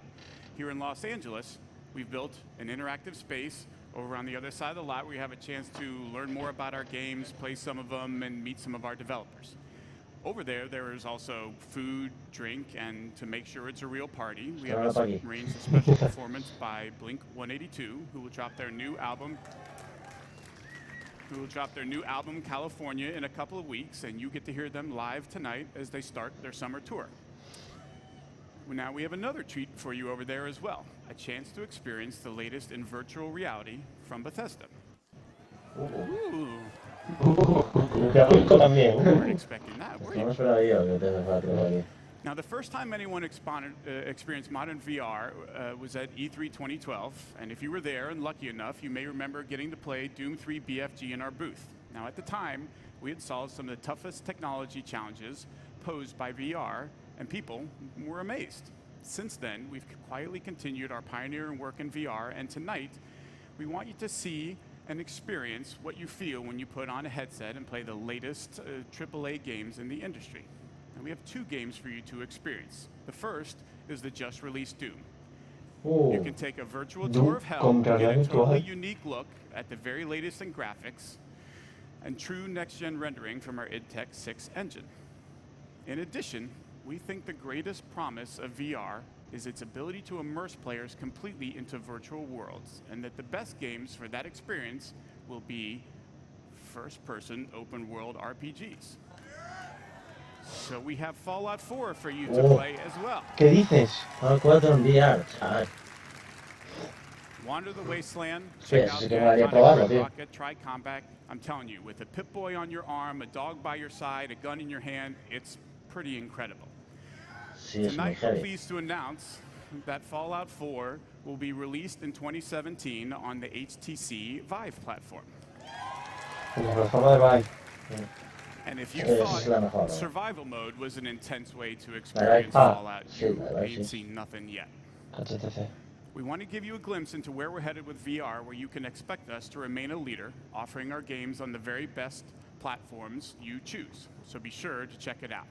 Here in Los Angeles, we've built an interactive space over on the other side of the lot where you have a chance to learn more about our games, play some of them, and meet some of our developers. Over there, there is also food, drink, and to make sure it's a real party, we have arranged a special performance by Blink 182, who will drop their new album California in a couple of weeks, and you get to hear them live tonight as they start their summer tour. Now we have another treat for you over there as well, a chance to experience the latest in virtual reality from Bethesda. Ooh. Weren't expecting that, were you? Now, the first time anyone experienced modern VR was at E3 2012, and if you were there and lucky enough, you may remember getting to play Doom 3 BFG in our booth. Now, at the time, we had solved some of the toughest technology challenges posed by VR, and people were amazed. Since then, we've quietly continued our pioneering work in VR, and tonight, we want you to see and experience what you feel when you put on a headset and play the latest AAA games in the industry. And we have two games for you to experience. The first is the just released Doom. You can take a virtual tour of hell and get a totally unique look at the very latest in graphics and true next-gen rendering from our id Tech 6 engine. In addition, we think the greatest promise of VR is its ability to immerse players completely into virtual worlds, and that the best games for that experience will be first-person open-world RPGs. So we have Fallout 4 for you to play as well. ¿Qué dices? Fallout 4 en VR, chaval. Wander the Wasteland, check out the rocket, try combat. I'm telling you, with a Pip-Boy on your arm, a dog by your side, a gun in your hand, it's pretty incredible. Tonight, we're pleased to announce that Fallout 4 will be released in 2017 on the HTC Vive platform. And if you thought survival mode was an intense way to experience Fallout, you ain't seen nothing yet. We want to give you a glimpse into where we're headed with VR, where you can expect us to remain a leader, offering our games on the very best platforms you choose. So be sure to check it out.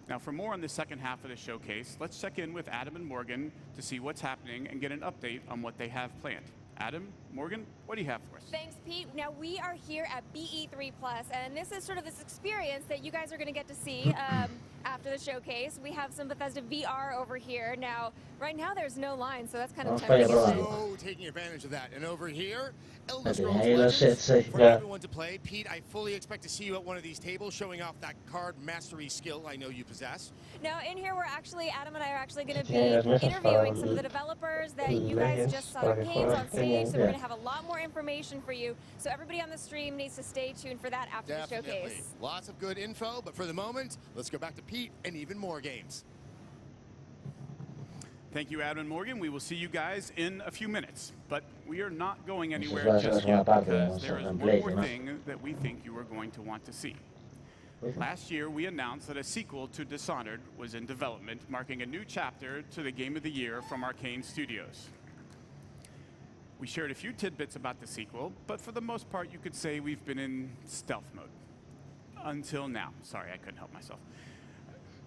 Now, for more on the second half of the showcase, let's check in with Adam and Morgan to see what's happening and get an update on what they have planned. Adam, Morgan, what do you have for us? Thanks, Pete. Now, we are here at BE3+, and this is sort of this experience that you guys are going to get to see after the showcase. We have some Bethesda VR over here. Now, right now there's no line, so that's kind of tempting. So, taking advantage of that. And over here, Elder Scrolls Legends, for everyone to play. Pete, I fully expect to see you at one of these tables showing off that card mastery skill I know you possess. Now, in here, Adam and I are actually going to be interviewing some of the developers that you guys just saw their games on stage, so we're going to have a lot more information for you. So everybody on the stream needs to stay tuned for that after the showcase. Lots of good info, but for the moment, let's go back to Pete and even more games. Thank you, Adam and Morgan. We will see you guys in a few minutes. But we are not going anywhere just yet because there is one more thing that we think you are going to want to see. Last year, we announced that a sequel to Dishonored was in development, marking a new chapter to the Game of the Year from Arcane Studios. We shared a few tidbits about the sequel, but for the most part, you could say we've been in stealth mode. Until now. Sorry, I couldn't help myself.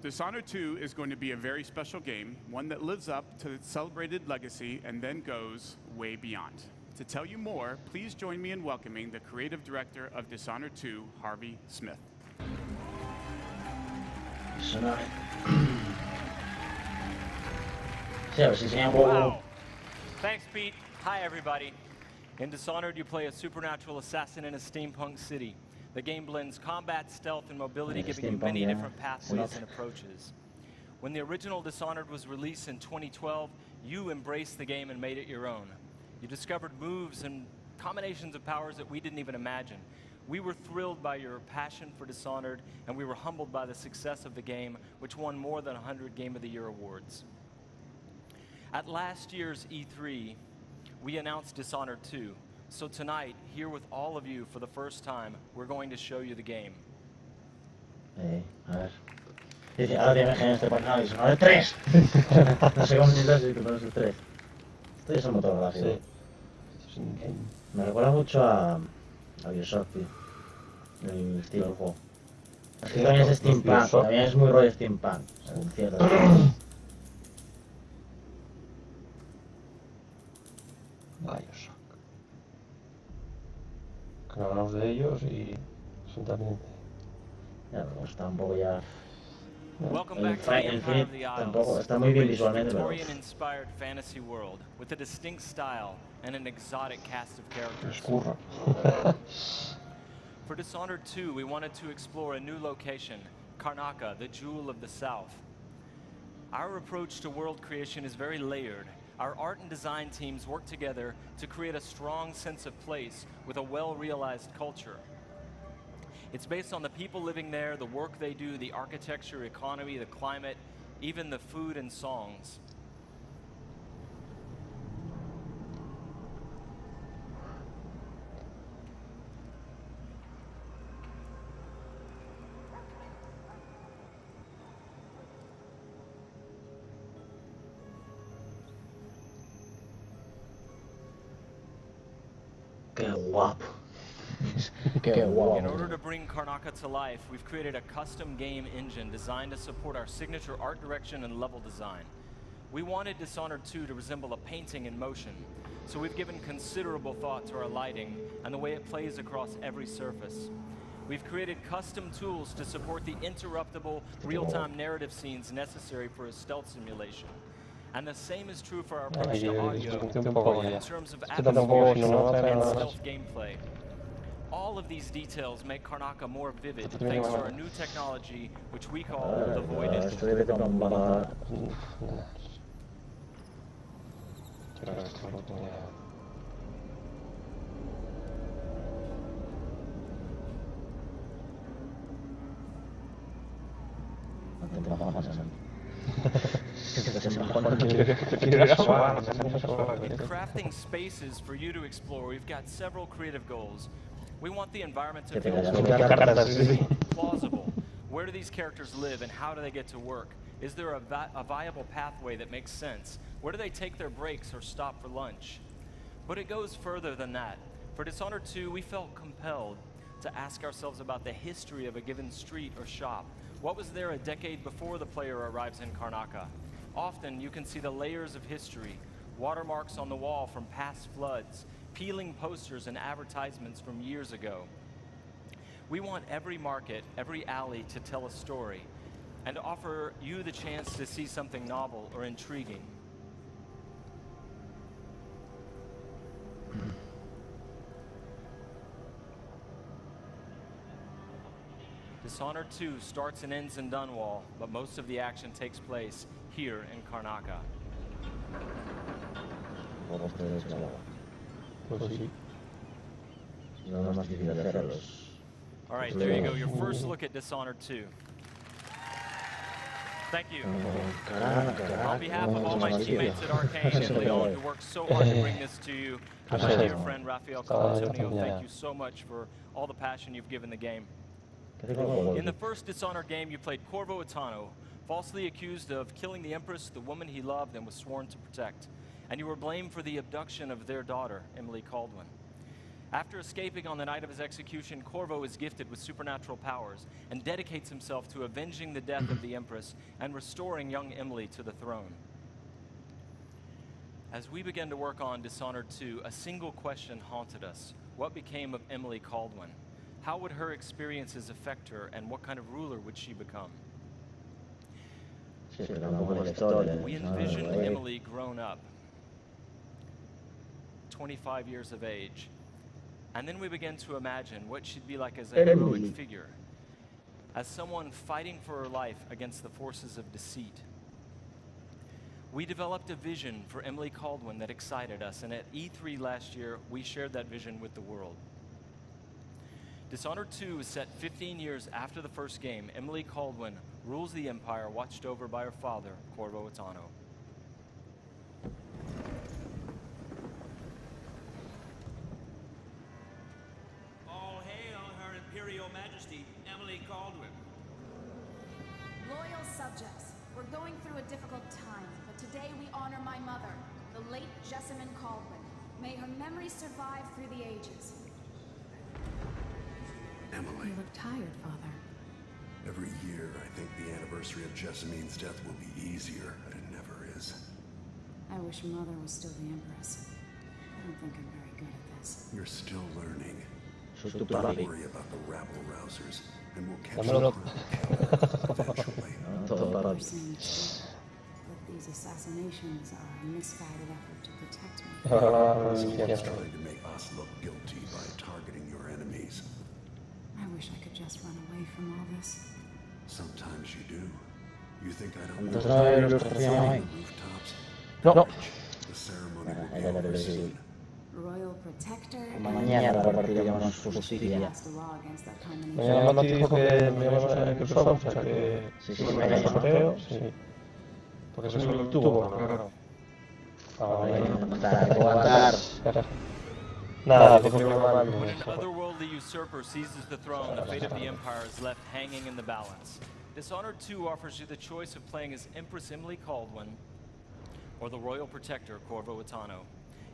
Dishonored 2 is going to be a very special game, one that lives up to its celebrated legacy and then goes way beyond. To tell you more, please join me in welcoming the creative director of Dishonored 2, Harvey Smith. Wow. Thanks, Pete. Hi, everybody. In Dishonored, you play a supernatural assassin in a steampunk city. The game blends combat, stealth, and mobility, giving you many different pathways and approaches. When the original Dishonored was released in 2012, you embraced the game and made it your own. You discovered moves and combinations of powers that we didn't even imagine. We were thrilled by your passion for Dishonored, and we were humbled by the success of the game, which won more than 100 Game of the Year awards. At last year's E3, we announced Dishonored 2. So tonight, here with all of you for the first time, we're going to show you the game. A ver. Dice, ahora te imaginas este portal y Dishonored 3. No sé cómo necesitas si te pones el 3. Esto es un motor gráfico. Sí. Me recuerda mucho a Bioshock, tío. El estilo del juego. Es que también es steampunk, también es muy rollo steampunk. En cierto. Bioshock. Que hablamos de ellos y son también... Ya, pero está un poco ya... Welcome back to the Empire of the Isles, a Victorian-inspired fantasy world with a distinct style and an exotic cast of characters. For Dishonored 2, we wanted to explore a new location, Karnaca, the jewel of the South. Our approach to world creation is very layered. Our art and design teams work together to create a strong sense of place with a well-realized culture. It's based on the people living there, the work they do, the architecture, economy, the climate, even the food and songs. Qué guapo. In order to bring Karnaca to life, we've created a custom game engine designed to support our signature art direction and level design. We wanted Dishonored 2 to resemble a painting in motion, so we've given considerable thought to our lighting and the way it plays across every surface. We've created custom tools to support the interruptible, real-time narrative scenes necessary for a stealth simulation. And the same is true for our approach to audio, both in terms of atmosphere and stealth gameplay. All of these details make Karnaca more vivid thanks to our new technology, which we call the Void Engine. In crafting spaces for you to explore, we've got several creative goals. We want the environment to feel plausible. Where do these characters live and how do they get to work? Is there a viable pathway that makes sense? Where do they take their breaks or stop for lunch? But it goes further than that. For Dishonored 2, we felt compelled to ask ourselves about the history of a given street or shop. What was there a decade before the player arrives in Karnaca? Often you can see the layers of history, watermarks on the wall from past floods, peeling posters and advertisements from years ago. We want every market, every alley to tell a story and to offer you the chance to see something novel or intriguing. Dishonored 2 starts and ends in Dunwall, but most of the action takes place here in Karnaca. All right, there you go, your first look at Dishonored 2. Thank you. On behalf of all my teammates at Arcane and Leon, who worked so hard to bring this to you, and my dear friend Rafael Colantonio, thank you so much for all the passion you've given the game. In the first Dishonored game, you played Corvo Attano, falsely accused of killing the Empress, the woman he loved and was sworn to protect, and you were blamed for the abduction of their daughter, Emily Caldwin. After escaping on the night of his execution, Corvo is gifted with supernatural powers and dedicates himself to avenging the death of the Empress and restoring young Emily to the throne. As we began to work on Dishonored 2, a single question haunted us. What became of Emily Caldwin? How would her experiences affect her, and what kind of ruler would she become? We envisioned Emily grown up, 25 years of age, and then we began to imagine what she'd be like as a heroic figure, as someone fighting for her life against the forces of deceit. We developed a vision for Emily Caldwin that excited us, and at E3 last year, we shared that vision with the world. Dishonored 2 is set 15 years after the first game. Emily Caldwin rules the Empire, watched over by her father, Corvo Attano. All hail Her Imperial Majesty, Emily Caldwin. Loyal subjects, we're going through a difficult time, but today we honor my mother, the late Jessamine Caldwin. May her memory survive through the ages. Emily. You look tired, Father. Every year, I think the anniversary of Jessamine's death will be easier, and it never is. I wish Mother was still the Empress. I don't think I'm very good at this. You're still learning. Don't worry about the rabble-rousers, and we'll catch up eventually. You're saying it's true, but these assassinations are a misguided effort to protect me. Someone's trying to make us look guilty by targeting your enemies. I wish I could just run away from all this. Sometimes you do. You think I don't Entonces know? no hay ilustración ahí. Rooftops. No. The ceremony will be over soon. Royal Protector. Mañana repartiremos su justicia. Passed a law against that combination. Mañana Mati dijo que me llamamos a Microsoft, o sea que Sí, me mañana. sorteo, sí. Porque eso es un tubo, claro. Aguantar. Nada, te comió mal. When an otherworldly usurper seizes the throne, the fate of the Empire is left hanging in the balance. Dishonored 2 offers you the choice of playing as Empress Emily Caldwin or the Royal Protector, Corvo Attano.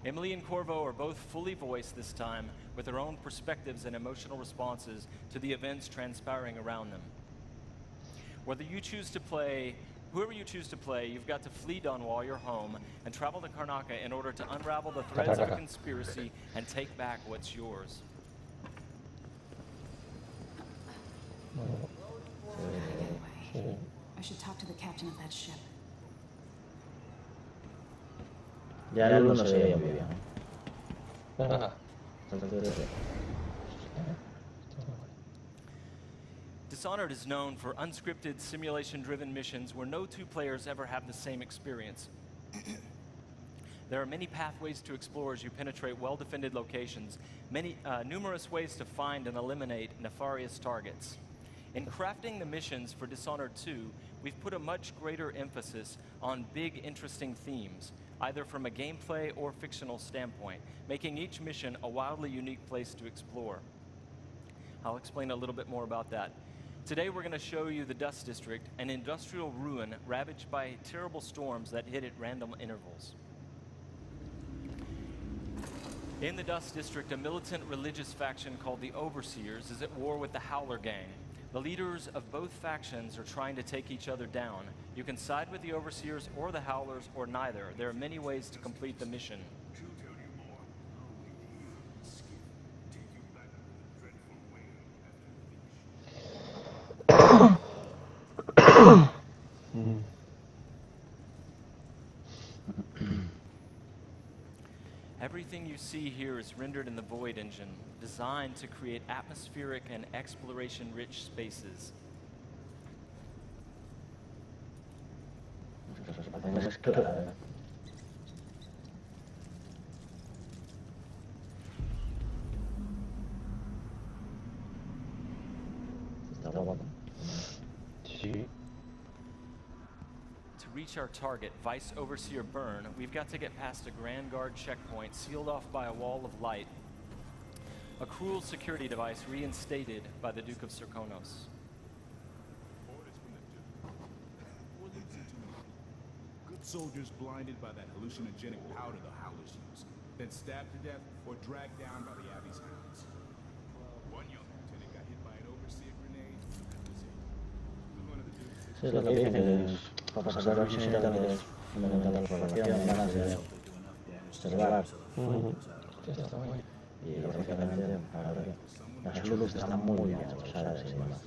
Emily and Corvo are both fully voiced this time, with their own perspectives and emotional responses to the events transpiring around them. Whoever you choose to play, you've got to flee Dunwall, your home, and travel to Karnaca in order to unravel the threads of a conspiracy and take back what's yours. I should talk to the captain of that ship. Ya el 1 se veía muy bien. Dishonored is known for unscripted, simulation-driven missions where no two players ever have the same experience. There are many pathways to explore as you penetrate well-defended locations, numerous ways to find and eliminate nefarious targets. In crafting the missions for Dishonored 2, we've put a much greater emphasis on big, interesting themes, either from a gameplay or fictional standpoint, making each mission a wildly unique place to explore. I'll explain a little bit more about that. Today we're going to show you the Dust District, an industrial ruin ravaged by terrible storms that hit at random intervals. In the Dust District, a militant religious faction called the Overseers is at war with the Howler Gang. The leaders of both factions are trying to take each other down. You can side with the Overseers or the Howlers or neither. There are many ways to complete the mission. Everything you see here is rendered in the Void engine, designed to create atmospheric and exploration-rich spaces. To reach our target, Vice Overseer Byrne, we've got to get past a Grand Guard checkpoint sealed off by a wall of light. a cruel security device reinstated by the Duke of Serkonos. Good soldiers blinded by that hallucinogenic powder the Howlers use, then stabbed to death or dragged down by the Abbey's hounds. One young lieutenant got hit by an overseer grenade. That was it. Sí, es lo que dicen, que para pasar la misión ya que es fundamental la exploración, ganas de observar. Y lógicamente, las luces están muy bien usadas y demás.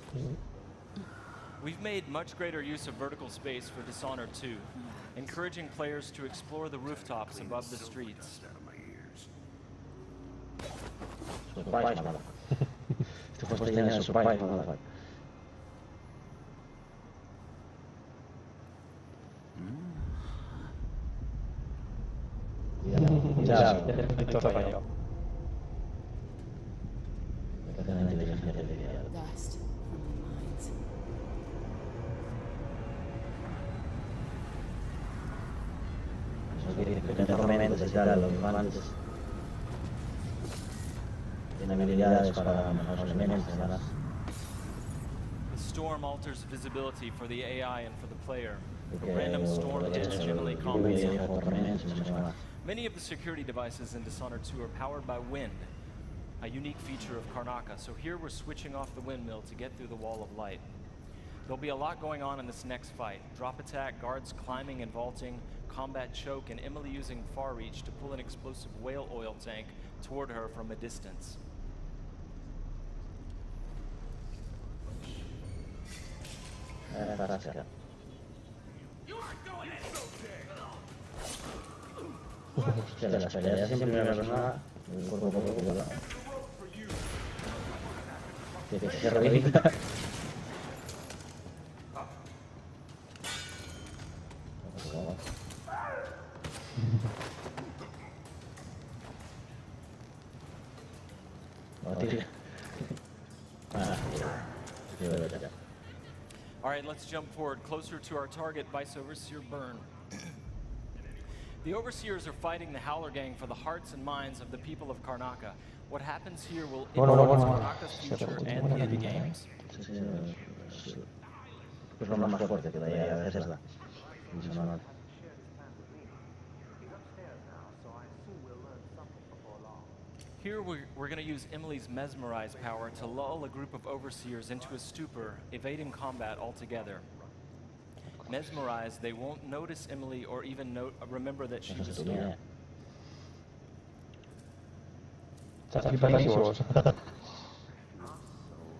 We've made much greater use of vertical space for Dishonored 2, encouraging players to explore the rooftops above the streets. Surprise, motherfucker. Este juego está lleno de surprise, motherfucker. Ya, efecto fallado. Dust from the mines. Eso que tormentas y tal, los guantes tienen habilidades para mejorar los elementos y demás. The storm alters visibility for the AI and for the player. A random storm hits generally compensates. Many of the security devices in Dishonored 2 are powered by wind, a unique feature of Karnaca, so here we're switching off the windmill to get through the wall of light. There'll be a lot going on in this next fight. Drop attack, guards climbing and vaulting, combat choke, and Emily using far reach to pull an explosive whale oil tank toward her from a distance. Hostia, las peleas en primera persona, el cuerpo a cuerpo, cuidado. Que se revienta. All right, let's jump forward closer to our target, Vice Overseer Byrne. The Overseers are fighting the Howler Gang for the hearts and minds of the people of Karnaca. What happens here will influence Karnaca's future and the end games. Es lo más fuerte que veía de Bethesda. Here we're going to use Emily's Mesmerize power to lull a group of Overseers into a stupor, evading combat altogether. Mesmerize, they won't notice Emily or even remember that she was here.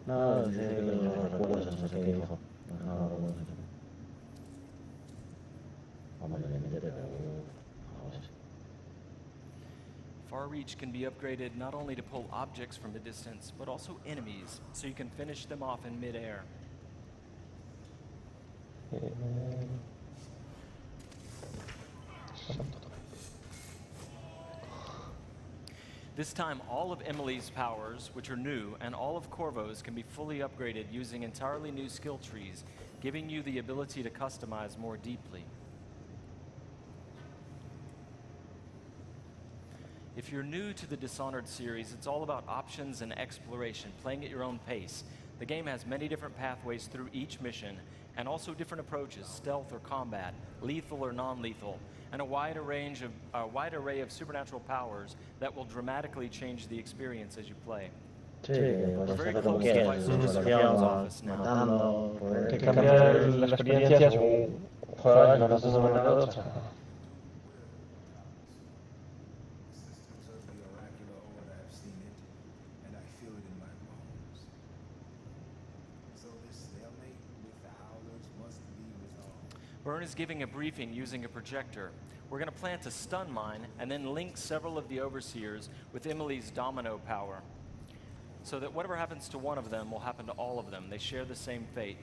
No, dice que los recuerdos, no sé qué dijo. Far Reach can be upgraded not only to pull objects from a distance, but also enemies, so you can finish them off in mid-air. This time, all of Emily's powers, which are new, and all of Corvo's can be fully upgraded using entirely new skill trees, giving you the ability to customize more deeply. If you're new to the Dishonored series, it's all about options and exploration, playing at your own pace. The game has many different pathways through each mission, and also different approaches, stealth or combat, lethal or non-lethal, and a wide array of supernatural powers that will dramatically change the experience as you play. We're very close to Vice Overseer's office now. Que cambiar la experiencia según juegas y lo haces de una manera u otra. Byrne is giving a briefing using a projector. We're going to plant a stun mine and then link several of the Overseers with Emily's domino power, so that whatever happens to one of them will happen to all of them. They share the same fate.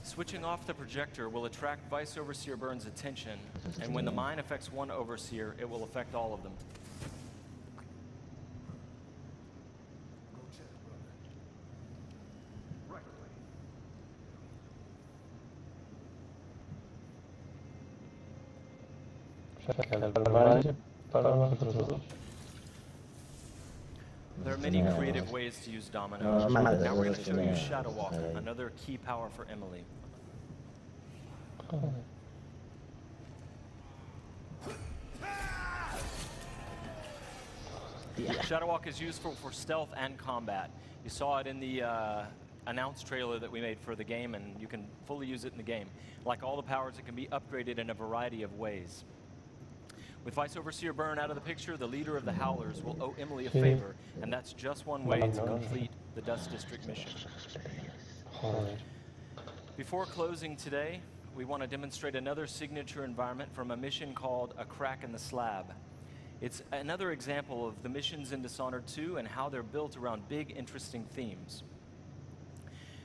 Switching off the projector will attract Vice Overseer Byrne's attention, and when the mine affects one Overseer, it will affect all of them. There are many creative ways to use dominoes. Now we're going to show you Shadow Walk, another key power for Emily. Shadow Walk is useful for stealth and combat. You saw it in the announced trailer that we made for the game, and you can fully use it in the game. Like all the powers, it can be upgraded in a variety of ways. With Vice Overseer Byrne out of the picture, the leader of the Howlers will owe Emily a favor, and that's just one way to complete the Dust District mission. Before closing today, we want to demonstrate another signature environment from a mission called A Crack in the Slab. It's another example of the missions in Dishonored 2 and how they're built around big, interesting themes.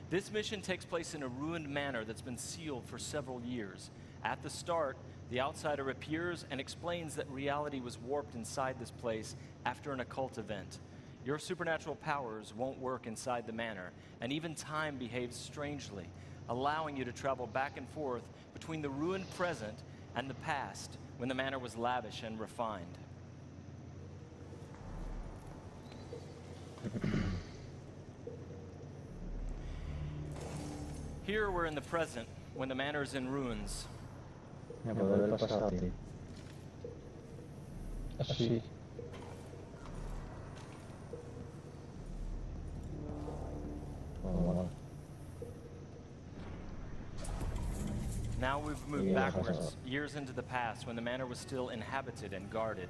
This mission takes place in a ruined manor that's been sealed for several years. At the start, the outsider appears and explains that reality was warped inside this place after an occult event. Your supernatural powers won't work inside the manor, and even time behaves strangely, allowing you to travel back and forth between the ruined present and the past, when the manor was lavish and refined. Here we're in the present, when the manor is in ruins. Now we've moved backwards, years into the past, when the manor was still inhabited and guarded.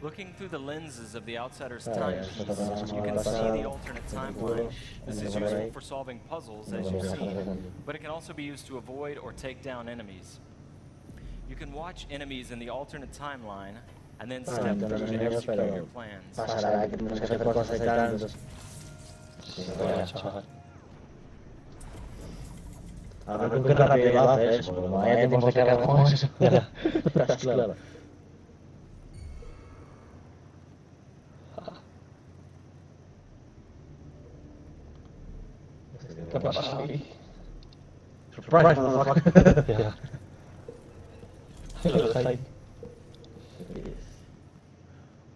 Looking through the lenses of the outsider's timepiece, you can see the alternate timeline. This is useful for solving puzzles, as you've seen, but it can also be used to avoid or take down enemies. You can watch enemies in the alternate timeline, and then step through to execute your plans. Surprise, motherfucker! Yeah.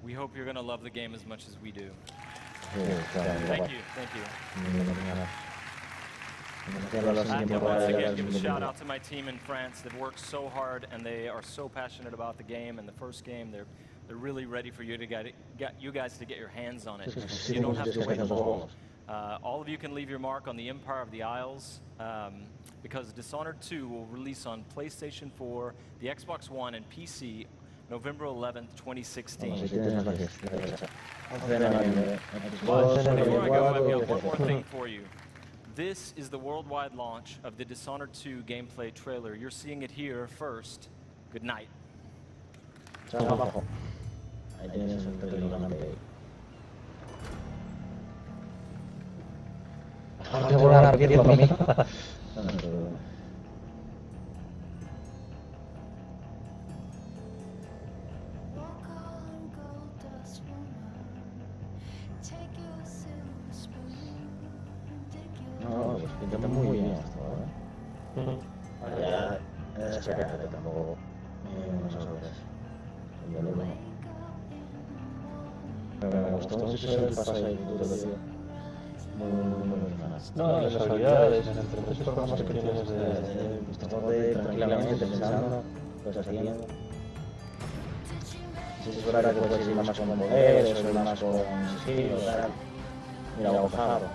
We hope you're going to love the game as much as we do. Thank you. And once again, give a shout out to my team in France. They've worked so hard, and they are so passionate about the game. And the first game, they're really ready for you to get you guys to get your hands on it. You don't have to wait long. All of you can leave your mark on the Empire of the Isles, because Dishonored 2 will release on PlayStation 4, the Xbox One, and PC November 11th, 2016. Before I go, I've got one more thing for you. This is the worldwide launch of the Dishonored 2 gameplay trailer. You're seeing it here first. Good night. No, pues pinta muy bien esto, ¿eh? Ya, espérate, tampoco unas horas. Pero me gustó mucho el paso ahí futuro, tío. No, las habilidades, entre muchos programas que tienes de tranquilamente pensando, pues haciendo. Si es verdad que puedes ir más con poderes o ir más con sigilo, tal. Mira, gozado.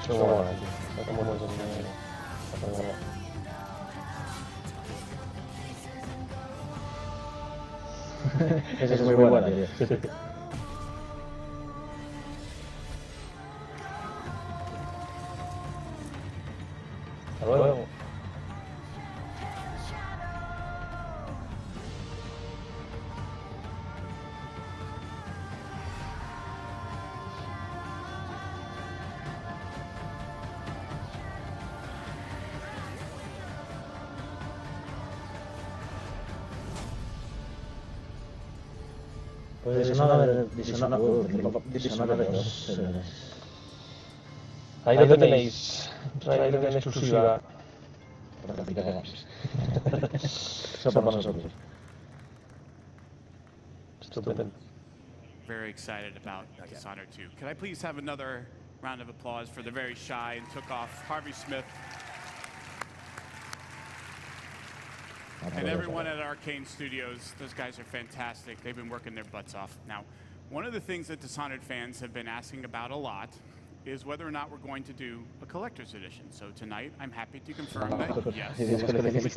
Qué bueno, tío. No como mucho dinero. Esa es muy buena, tío. Hasta luego. Pues ahí lo tenéis. Trailer en exclusiva. Eso para nosotros. Estupendo. Very excited about Dishonored 2. Could I please have another round of applause for the very shy and took off Harvey Smith and everyone at Arcane Studios. Those guys are fantastic. They've been working their butts off. Now, one of the things that Dishonored fans have been asking about a lot is whether or not we're going to do a collector's edition. So tonight, I'm happy to confirm that, yes, we're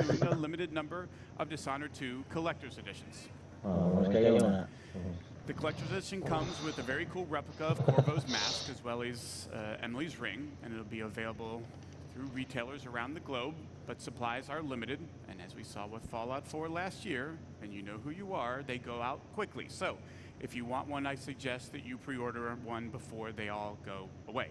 doing a limited number of Dishonored 2 collector's editions. The collector's edition comes with a very cool replica of Corvo's mask as well as Emily's ring, and it'll be available through retailers around the globe, but supplies are limited, and as we saw with Fallout 4 last year, and you know who you are, they go out quickly. So if you want one, I suggest that you pre-order one before they all go away.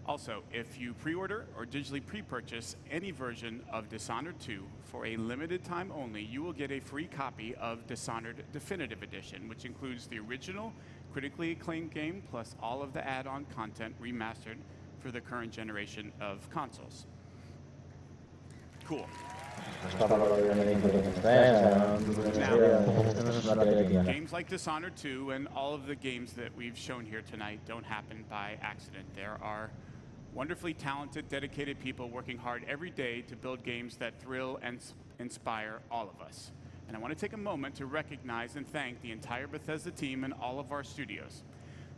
Also, if you pre-order or digitally pre-purchase any version of Dishonored 2 for a limited time only, you will get a free copy of Dishonored Definitive Edition, which includes the original critically acclaimed game plus all of the add-on content remastered for the current generation of consoles. Cool. Now, games like Dishonored 2 and all of the games that we've shown here tonight don't happen by accident. There are wonderfully talented, dedicated people working hard every day to build games that thrill and inspire all of us. And I want to take a moment to recognize and thank the entire Bethesda team and all of our studios.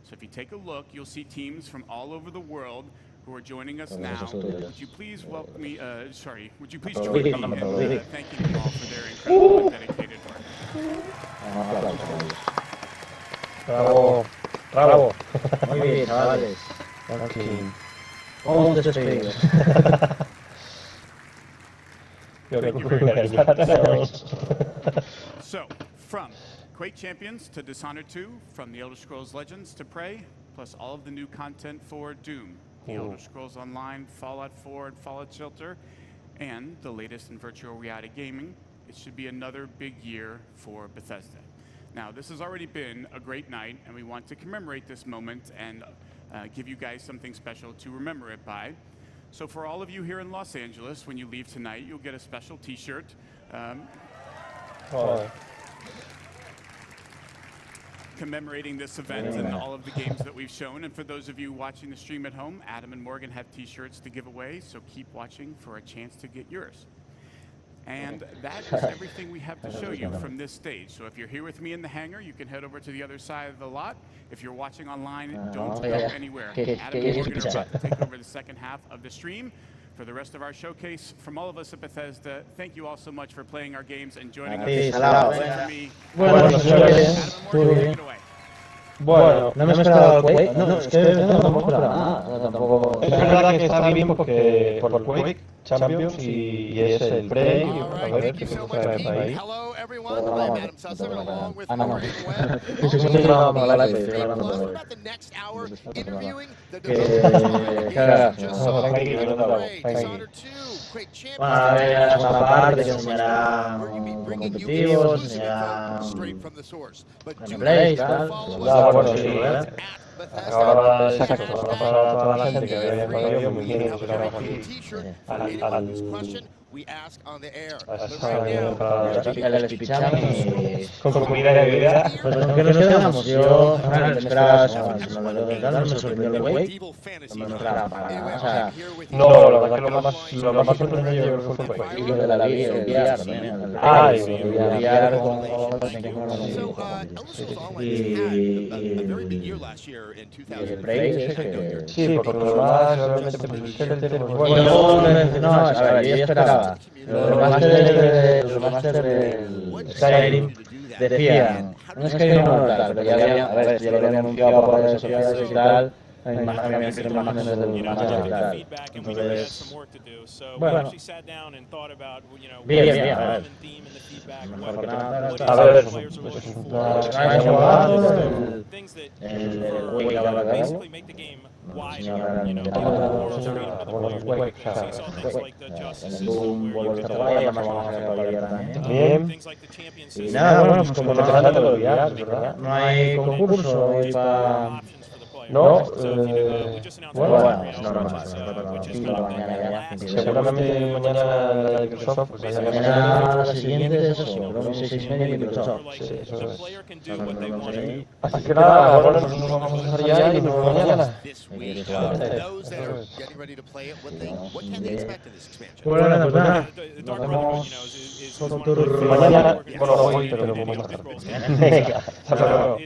So if you take a look, you'll see teams from all over the world who are joining us now. Would you please welcome me, would you please join me in thanking them all for their incredible and dedicated work. Bravo, bravo. Muy bien, chavales. Okay. Vamos despedidos. So, from Quake Champions to Dishonored 2, from the Elder Scrolls Legends to Prey, plus all of the new content for Doom, the Elder Scrolls Online, Fallout 4, and Fallout Shelter, and the latest in virtual reality gaming, it should be another big year for Bethesda. Now, this has already been a great night, and we want to commemorate this moment and give you guys something special to remember it by. So for all of you here in Los Angeles, when you leave tonight, you'll get a special t-shirt. Commemorating this event and all of the games that we've shown. And for those of you watching the stream at home, Adam and Morgan have t-shirts to give away, so keep watching for a chance to get yours. And that is everything we have to show you from this stage. So if you're here with me in the hangar, you can head over to the other side of the lot. If you're watching online, don't go anywhere. Adam and Morgan are about to take over the second half of the stream. For the rest of our showcase, from all of us at Bethesda, thank you all so much for playing our games and joining us. Bueno, señores, todo bien. Bueno, no me esperaba el Quake. No, es que no me esperaba nada. Tampoco. Es verdad que está bien porque por Quake Champions y es el Prey. A ver qué se trae por ahí. Everyone, I'm Adam Sussman along with Morgan Webb. About the next hour interviewing the Dishonored 2, Quake Champions. Aparte que enseñará competitivos, enseñará gameplays, tal. Bueno, sí, ahora exacto, para toda la gente que había podido muy bien, pues ahora aquí al we ask on the air. El despichame con comida de bebida. Pues con qué nos quedamos. Yo, me esperaba, me sorprendió el Wake. No me esperaba para nada. O sea, no, la verdad que lo más sorprendente yo creo que fue el Wake. Y lo de la vida, el VR, el VR con el Prey, sí, porque lo más realmente pues bueno. No, a ver, yo esperaba. Los remaster del Skyrim decían, no es que no tal, pero ya lo habían anunciado por redes sociales y tal. Habían visto imágenes del remaster y tal. Entonces, bueno, bien, a ver. Mejor que nada, a ver, el Wake habrá que verlo. El Doom vuelve a estar guay, además vamos a hacer todavía también. Y nada, bueno, pues como te lo olvidas, ¿verdad? No hay concurso hoy para... No, bueno, seguramente mañana la Microsoft, pues mañana la siguiente es eso, creo que 6:30 Microsoft. Sí, eso es. Así que nada, bueno, nosotros nos vamos a dejar ya y nos vemos mañana. Bueno, pues nada, nos vemos mañana, bueno, hoy, pero lo vamos a hacer. Venga, hasta luego.